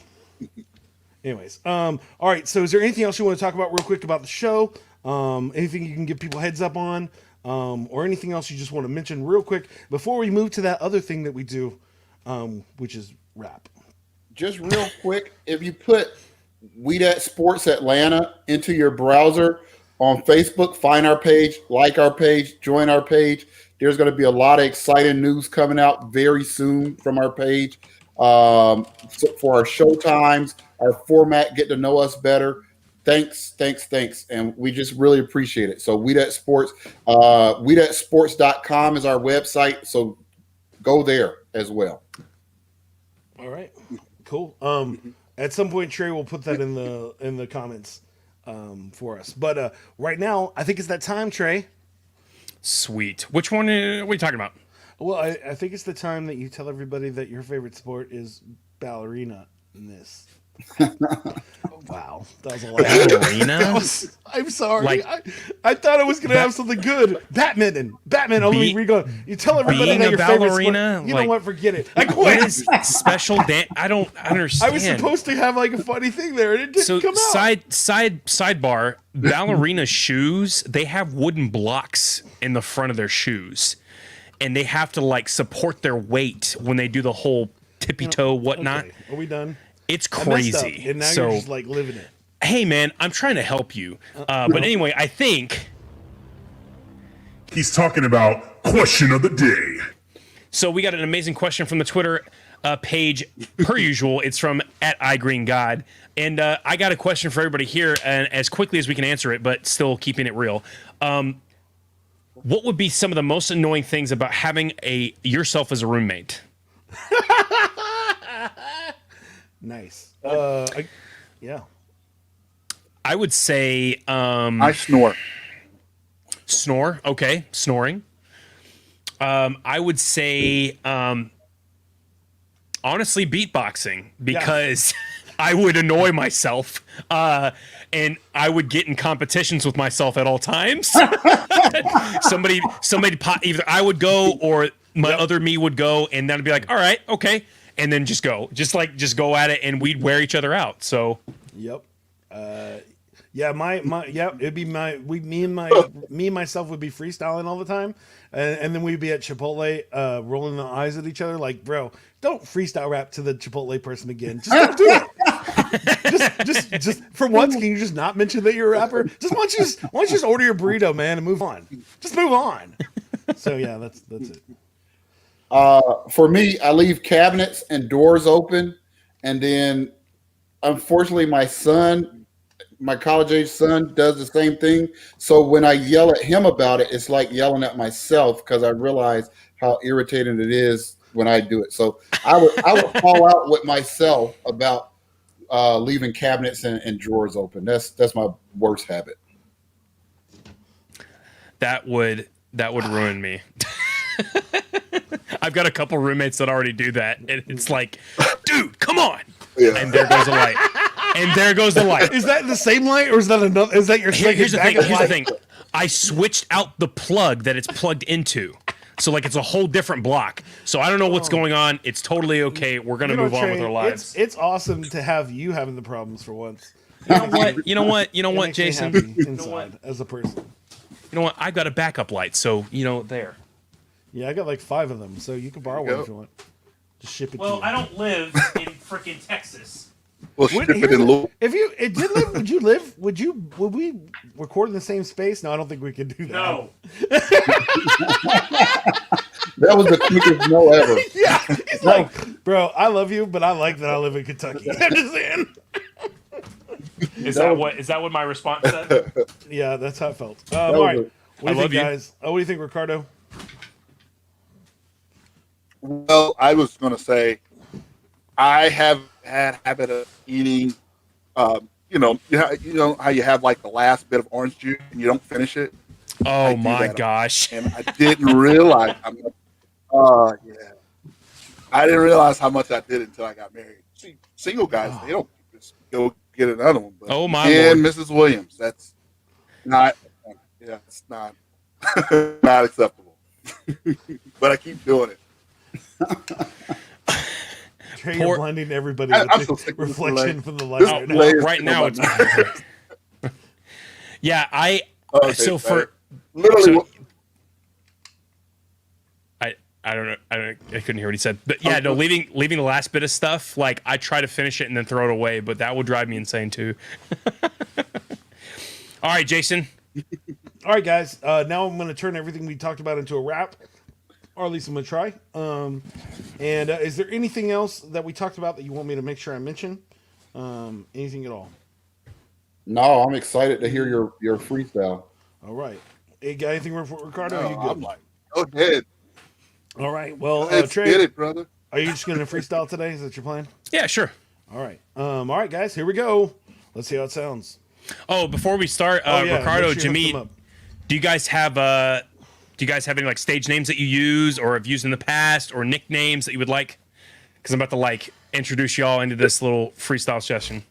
Anyways, all right. So, is there anything else you want to talk about real quick about the show? Anything you can give people heads up on, or anything else you just want to mention real quick before we move to that other thing that we do, which is rap. Just real quick, if you put We Dat Sports Atlanta into your browser on Facebook, find our page, like our page, join our page. There's going to be a lot of exciting news coming out very soon from our page. For our show times, our format, get to know us better. Thanks. And we just really appreciate it. So We Dat Sports, WeDatSports.com is our website. So go there as well. All right, cool. At some point, Trey will put that in the comments for us. But right now, I think it's that time, Trey. Sweet. Which one are we talking about? Well, I think it's the time that you tell everybody that your favorite sport is ballerina-ness. Wow, that was a lot. Ballerina? I'm sorry. I thought it was going to have something good. Batman. Only we go. You tell everybody that your favorite sport. You know what? Forget it. I quit. What is special dance? I don't understand. I was supposed to have like a funny thing there, and it didn't come out. Sidebar. Ballerina shoes. They have wooden blocks in the front of their shoes, and they have to like support their weight when they do the whole tippy toe whatnot. Okay. Are we done? It's crazy. And now you're just like living it. Hey man, I'm trying to help you. But anyway, I think he's talking about question of the day. So we got an amazing question from the Twitter page. Per usual, it's from @iGreenGod. And I got a question for everybody here, and as quickly as we can answer it, but still keeping it real. What would be some of the most annoying things about having yourself as a roommate? Nice. Yeah. I would say I snore. Snore. Okay, snoring. I would say honestly beatboxing because I would annoy myself and I would get in competitions with myself at all times. somebody either I would go or my other me would go, and then I'd be like, all right, okay. And then just go at it, and we'd wear each other out. So, yep, it'd be me and myself would be freestyling all the time, and then we'd be at Chipotle, rolling the eyes at each other, like, bro, don't freestyle rap to the Chipotle person again. Just don't do it. just for once, can you just not mention that you're a rapper? Why don't you just order your burrito, man, and move on. Just move on. So yeah, that's it. For me, I leave cabinets and doors open, and then unfortunately my college age son does the same thing. So when I yell at him about it, it's like yelling at myself because I realize how irritating it is when I do it. So I would fall out with myself about leaving cabinets and drawers open. That's my worst habit. That would ruin me. I've got a couple roommates that already do that, and it's like, dude, come on! Yeah. And there goes the light. Is that the same light, or is that another? Is that your second? Here's the thing. I switched out the plug that it's plugged into, so like it's a whole different block. So I don't know what's going on. It's totally okay. We're gonna move on with our lives. It's awesome to have you having the problems for once. You know what, Jason? Inside, as a person. You know what? I got a backup light, so there. Yeah, I got like 5 of them, so you can borrow one if you want. Just ship it to you. I don't live in freaking Texas. We'll ship it in Louisville. If it did live, would we record in the same space? No, I don't think we could do that. No. That was the quickest no ever. Yeah, he's like, bro, I love you, but I like that I live in Kentucky. I'm just saying. Is that what my response said? Yeah, that's how it felt. All right, what do you think, you. guys? Oh, what do you think, Ricardo? Well, I was going to say, I have had a habit of eating. You know how you have like the last bit of orange juice and you don't finish it. Oh my gosh! And I didn't realize. Yeah, I didn't realize how much I did until I got married. See, single guys, they don't just go get another one. But Oh my and Lord. Mrs. Williams, that's not. Yeah, it's not not acceptable. But I keep doing it. Trey, you're blinding everybody I'm with so the sick of this reflection delay. from the This light. delay is Right now, it's. Yeah, Okay, so for literally. I don't know. I couldn't hear what he said. But yeah, no, leaving the last bit of stuff, like I try to finish it and then throw it away, but that will drive me insane too. All right, Jason. All right, guys. Now I'm going to turn everything we talked about into a wrap, or at least I'm going to try. And is there anything else that we talked about that you want me to make sure I mention? Anything at all? No, I'm excited to hear your freestyle. All right. Hey, got anything for Ricardo? No, Are you good? I'm like, go ahead. All right. Well, Let's Trey, get it, brother. are you just going to freestyle today? Is that your plan? Yeah, sure. All right. All right, guys. Here we go. Let's see how it sounds. Oh, before we start, Yeah, Ricardo, make sure you hook them Jameed, up. do you guys have any like stage names that you use or have used in the past or nicknames that you would like? Because I'm about to like introduce y'all into this little freestyle session.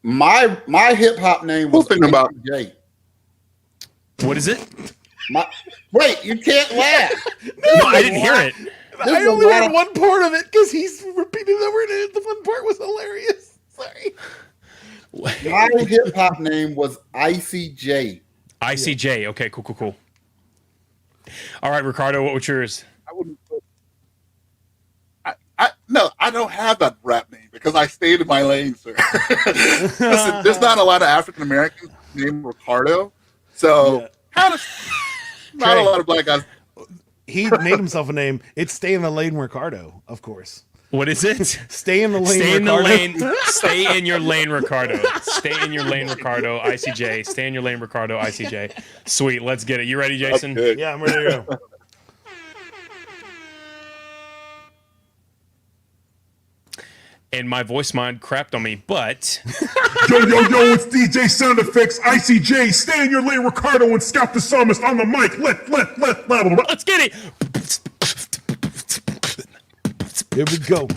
My hip hop name was Thinking about Jay. What is it? Wait, you can't laugh. No, I didn't hear it. I only heard one part of it because he's repeated over and it. The one part was hilarious. Sorry. My hip hop name was Icy J. ICJ. Okay, cool. All right, Ricardo, what was yours? I wouldn't. No, I don't have that rap name because I stayed in my lane, sir. Listen, there's not a lot of African Americans named Ricardo, so kind of not Trey. a lot of black guys. He made himself a name. It's Stay in the Lane Ricardo, of course. What is it? Stay in the lane, Stay in the Ricardo. lane. Stay in your lane, Ricardo. Stay in your lane, Ricardo. ICJ. Stay in your lane, Ricardo. ICJ. Sweet. Let's get it. You ready, Jason? Good. Yeah, I'm ready to go. And my voice mod crapped on me, but Yo, it's DJ Sound Effects, ICJ, stay in your lane, Ricardo, and Scout the Psalmist on the mic. let's get it. Here we go.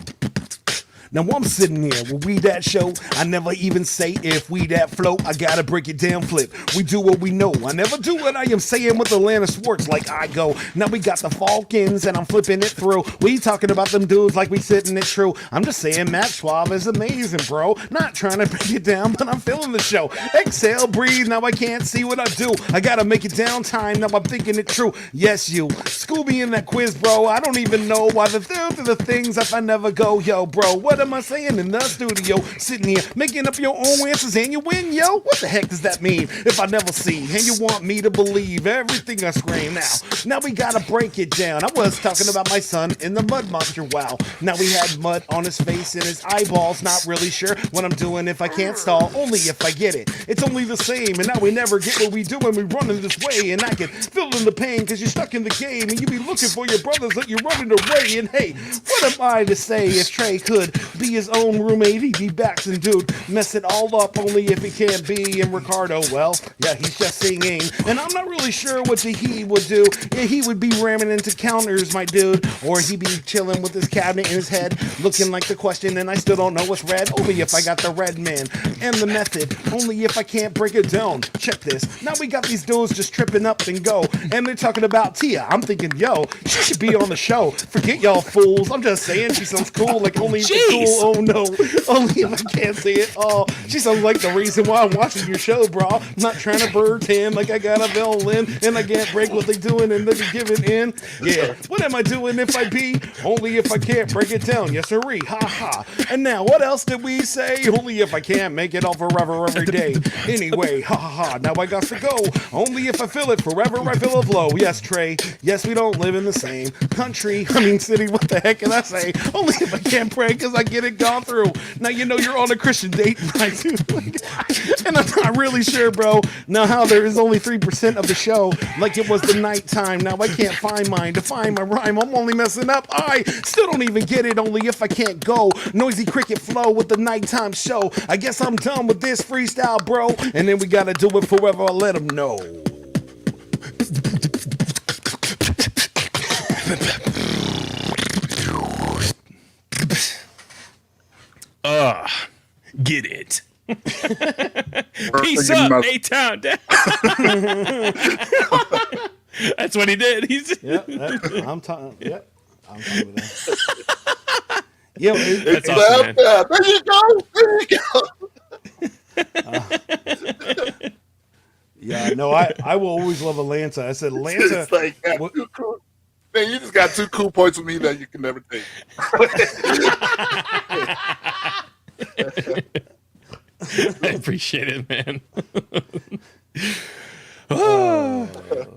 Now I'm sitting here with We That Show. I never even say if we that flow. I gotta break it down, flip. We do what we know. I never do what I am saying with Atlanta sports like I go. Now we got the Falcons and I'm flipping it through. We talking about them dudes like we sitting it true. I'm just saying Matt Schwab is amazing, bro. Not trying to break it down, but I'm feeling the show. Exhale, breathe. Now I can't see what I do. I gotta make it down time. Now I'm thinking it true. Yes, you. School me in that quiz, bro. I don't even know why the things if I never go, yo, bro. What am I saying in the studio? Sitting here making up your own answers and you win, yo. What the heck does that mean? If I never see and you want me to believe everything I scream now we gotta break it down. I was talking about my son in the mud monster. Wow. Now we had mud on his face and his eyeballs. Not really sure what I'm doing if I can't stall. Only if I get it. It's only the same. And now we never get what we do when we run in this way. And I can feel in the pain because you're stuck in the game and you be looking for your brothers that you're running away. And hey, what am I to say if Trey could be his own roommate? He'd be Baxton, dude. Mess it all up only if he can't be. And Ricardo, well, yeah, he's just singing. And I'm not really sure what he would do. Yeah, he would be ramming into counters, my dude. Or he'd be chilling with his cabinet in his head, looking like the question, and I still don't know what's red. Only if I got the red man and the method. Only if I can't break it down. Check this. Now we got these dudes just tripping up and go. And they're talking about Tia. I'm thinking, yo, she should be on the show. Forget y'all fools. I'm just saying she sounds cool like only the cool face. Oh no, only if I can't see it. Oh, she sounds like the reason why I'm watching your show, bro. I'm not trying to pretend like I got a violin and I can't break what they doing and then be giving in. Yeah, what am I doing if I be? Only if I can't break it down. Yes, sirree. Ha ha. And now, what else did we say? Only if I can't make it all forever every day. Anyway, ha ha ha. Now I got to go. Only if I feel it forever. I feel a flow. Yes, Trey. Yes, we don't live in the same country. I mean, city. What the heck can I say? Only if I can't pray because I get it gone through. Now you know you're on a Christian date, right? And I'm not really sure, bro. Now how there is only 3% of the show, like it was the nighttime. Now I can't find mine to find my rhyme. I'm only messing up. I still don't even get it. Only if I can't go. Noisy cricket flow with the nighttime show. I guess I'm done with this freestyle, bro. And then we gotta do it forever. I'll let them know. Get it. Peace up, A-Town. That's what he did. I'm talking. Yep, I'm talking with that. Yeah, That's awesome, man. There you go. Yeah, no, I will always love Atlanta. I said Atlanta. It's like, yeah, what- too cool. Man, you just got 2 cool points with me that you can never take. I appreciate it, man.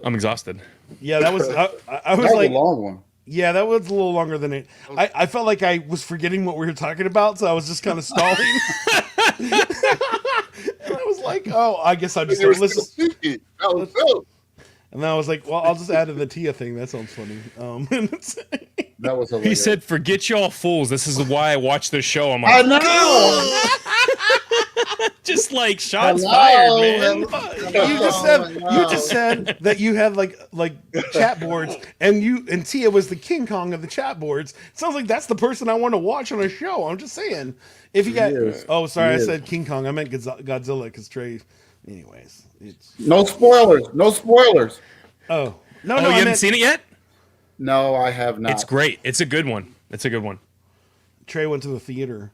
I'm exhausted. Yeah, that was. I was That was like, a long one. yeah, that was a little longer than it. I felt like I was forgetting what we were talking about, so I was just kind of stalling. And I was like, oh, I guess I just You were listen. still speaking. That was dope. And then I was like, well, I'll just add in the Tia thing. That sounds funny. That was He hilarious. said, "Forget y'all fools. This is why I watch this show." I'm I like, know. just like shots Hello, fired, man. You just said that you had like chat boards, and Tia was the King Kong of the chat boards. Sounds like that's the person I want to watch on a show. I'm just saying. If you got, is. oh, sorry, He I is. said King Kong. I meant Godzilla because Trey. Anyways, it's No spoilers. No spoilers. no, You I haven't meant seen it yet? No, I have not. It's great. It's a good one. It's a good one. Trey went to the theater.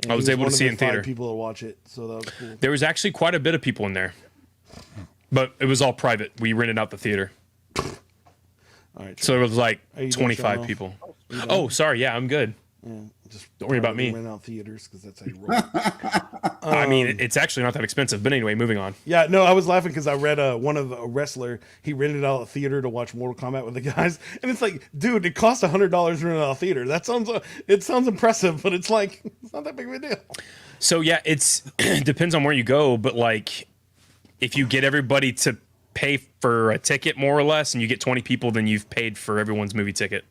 and I was he able one to of see the it in 5 theater. people to watch it, so that was cool. There was actually quite a bit of people in there, but it was all private. We rented out the theater, All right, Trey. so it was like Are you done, 25 Sean? people. Oh, sorry. Yeah, I'm good. Just Don't worry about me. Rent out theaters because that's how you roll. I mean, it's actually not that expensive. But anyway, moving on. Yeah, no, I was laughing because I read one of a wrestler. He rented out a theater to watch Mortal Kombat with the guys, and it's like, dude, it costs $100 to rent out a theater. That sounds it sounds impressive, but it's like it's not that big of a deal. So yeah, it's depends on where you go, but like if you get everybody to pay for a ticket more or less, and you get 20 people, then you've paid for everyone's movie ticket.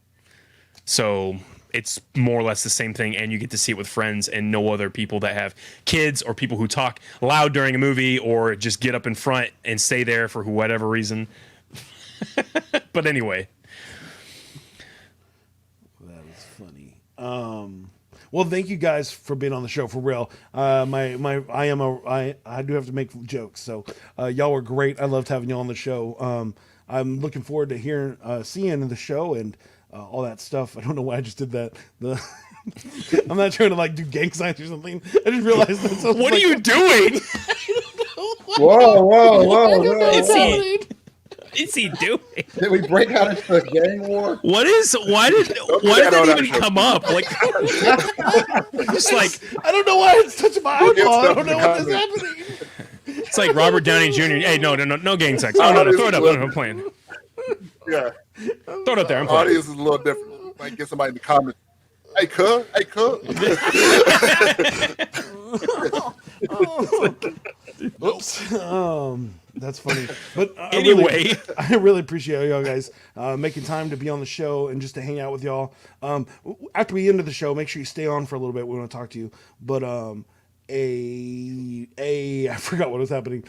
So it's more or less the same thing, and you get to see it with friends and no other people that have kids or people who talk loud during a movie or just get up in front and stay there for whatever reason. But anyway, That is funny. Well, thank you guys for being on the show for real. I do have to make jokes, so y'all were great. I loved having you on the show. I'm looking forward to seeing the show and all that stuff. I don't know why I just did that. I'm not trying to like do gang signs or something. I just realized that. So what are you doing? Whoa. Is he doing? Did we break out into a gang war? Why did that even come up? Like, just like I don't know why it's touching my Don't get eyeball. I stuff don't know in what is comments. happening. it's like Robert Downey Jr. Hey, no gang sex. Oh no, throw it up. No, I'm playing. Yeah. Throw it up there. I'm playing. Audience is a little different. Might get somebody in the comments. Hey, cuz. Oops. That's funny. But Anyway. I really appreciate y'all guys making time to be on the show and just to hang out with y'all. After we end the show, make sure you stay on for a little bit. We want to talk to you. But I forgot what was happening.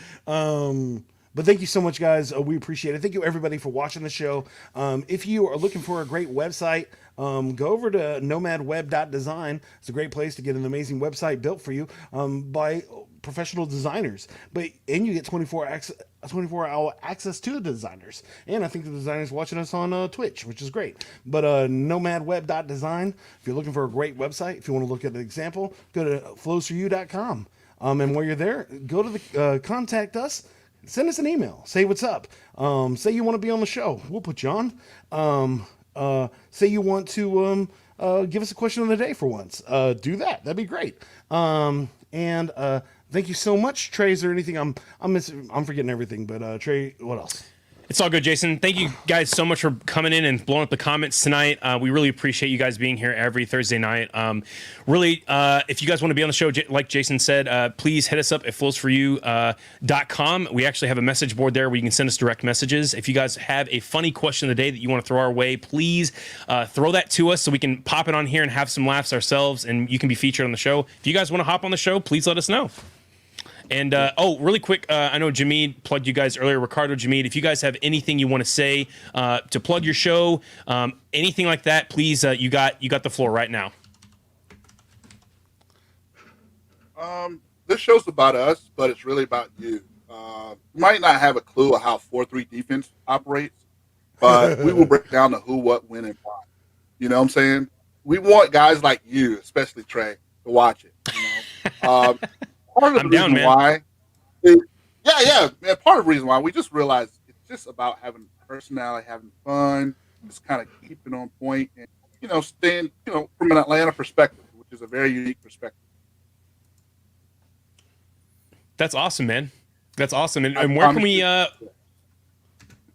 But thank you so much, guys. We appreciate it. Thank you, everybody, for watching the show. If you are looking for a great website, go over to nomadweb.design. It's a great place to get an amazing website built for you by professional designers. And you get 24-hour access to the designers. And I think the designers watching us on Twitch, which is great. But nomadweb.design, if you're looking for a great website, if you want to look at an example, go to flows4u.com. And while you're there, go to the contact us. Send us an email. Say what's up. Say you want to be on the show. We'll put you on. Say you want to give us a question of the day for once. Do that. That'd be great. And thank you so much, Trey. Is there anything I'm missing? I'm forgetting everything. But Trey, what else? It's all good, Jason. Thank you guys so much for coming in and blowing up the comments tonight. We really appreciate you guys being here every Thursday night. Really, if you guys want to be on the show, like Jason said, please hit us up at flows4u.com. We actually have a message board there where you can send us direct messages. If you guys have a funny question of the day that you want to throw our way, please throw that to us so we can pop it on here and have some laughs ourselves, and you can be featured on the show. If you guys want to hop on the show, please let us know. And really quick, I know Jameed plugged you guys earlier. Ricardo, Jameed, if you guys have anything you want to say to plug your show, anything like that, please, you got the floor right now. This show's about us, but it's really about you. You might not have a clue of how 4-3 defense operates, but we will break down the who, what, when, and why. You know what I'm saying? We want guys like you, especially Trey, to watch it. You know? Part of the reason why, man, part of the reason why we just realized it's just about having personality, having fun, just kind of keeping on point, and staying, from an Atlanta perspective, which is a very unique perspective. That's awesome, man. That's awesome. And where can we? I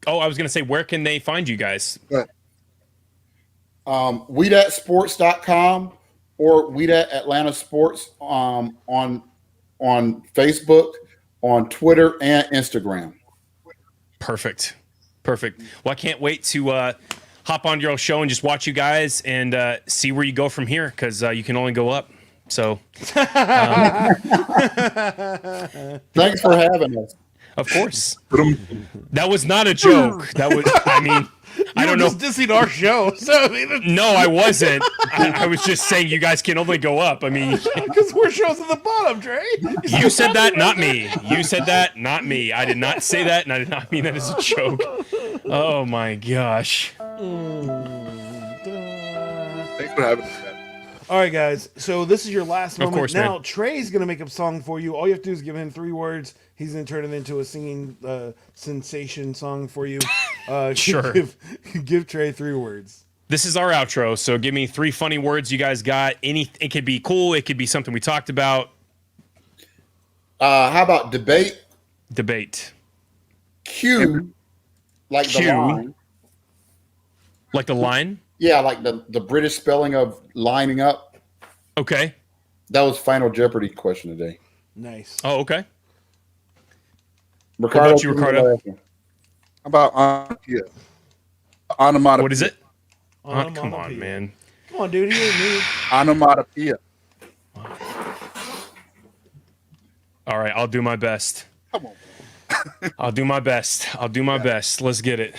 was gonna say, where can they find you guys? WeDatSports.com or WeDat Atlanta Sports on Facebook, on Twitter, and Instagram. Perfect. Well, I can't wait to hop on your show and just watch you guys and see where you go from here, because you can only go up. So, thanks for having us. Of course. That was not a joke. That was, I mean, I don't know. Just dissing our show. So, no, I wasn't. I was just saying you guys can only go up. I mean, because we're shows at the bottom, Trey. You said that, not me. You said that, not me. I did not say that, and I did not mean that as a joke. Oh my gosh. Thanks for having us, man. All right, guys. So this is your last moment. Of course, now, man. Trey's going to make up a song for you. All you have to do is give him 3 words. He's going to turn it into a singing sensation song for you. Sure. Give Trey 3 words. This is our outro, so give me 3 funny words you guys got. It could be cool. It could be something we talked about. How about debate? Debate. Q, like Q. the line. Like the line? Yeah, like the British spelling of lining up. Okay. That was Final Jeopardy question today. Nice. Oh, okay. Ricardo, about you, Ricardo? How about onomatopoeia? What is it? Come on, man. Come on, dude. He ain't me. Onomatopoeia. All right, I'll do my best. Come on, man. I'll do my best. Let's get it.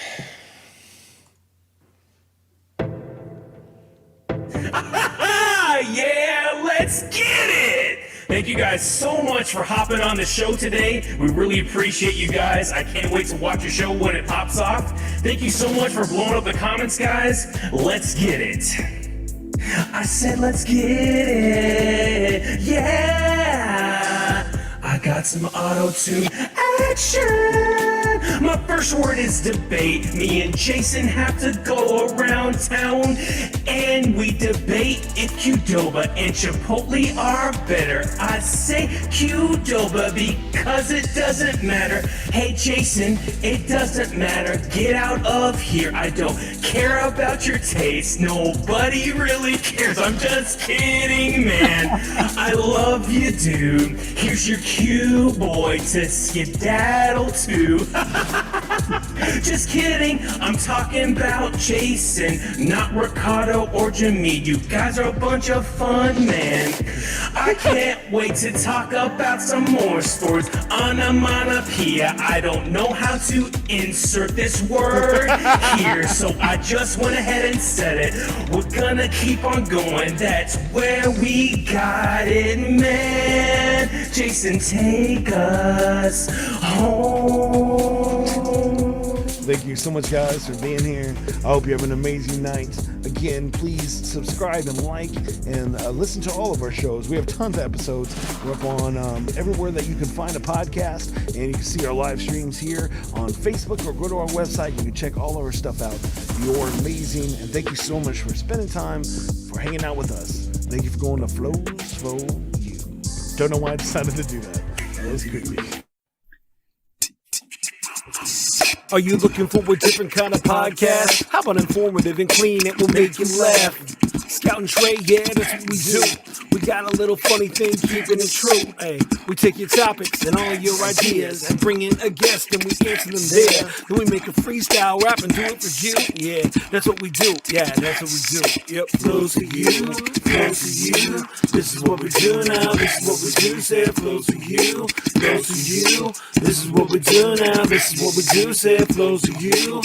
Yeah, let's get it! Thank you guys so much for hopping on the show today. We really appreciate you guys. I can't wait to watch your show when it pops off. Thank you so much for blowing up the comments, guys. Let's get it. I said let's get it. Yeah! I got some auto-tune action. My first word is debate. Me and Jason have to go around town and we debate if Qdoba and Chipotle are better. I say Qdoba because it doesn't matter. Hey Jason, it doesn't matter. Get out of here. I don't care about your taste. Nobody really cares. I'm just kidding, man. I love you, dude. Here's your Q boy to skedaddle to. Just kidding, I'm talking about Jason, not Ricardo or Jimmy. You guys are a bunch of fun, man. I can't wait to talk about some more stories. Onomatopoeia, I don't know how to insert this word here, so I just went ahead and said it. We're gonna keep on going, that's where we got it, man. Jason, take us home. Thank you so much, guys, for being here. I hope you have an amazing night. Again, please subscribe and like and listen to all of our shows. We have tons of episodes. We're up on everywhere that you can find a podcast, and you can see our live streams here on Facebook, or go to our website. You can check all of our stuff out. You're amazing, and thank you so much for spending time, for hanging out with us. Thank you for going to Flows4u. Don't know why I decided to do that. That was creepy. Are you looking for a different kind of podcast? How about informative and clean? It will make you laugh. Scout and Trey, yeah, that's what we do. We got a little funny thing, keeping it true. Hey, we take your topics and all your ideas and bring in a guest and we answer them there. Then we make a freestyle rap and do it for you. Yeah, that's what we do. Yeah, that's what we do. Yep, flows for you, flows for you. This is what we do now. This is what we do. Say it flows for you, flows for you. This is what we do now. This is what we do. Say it flows for you.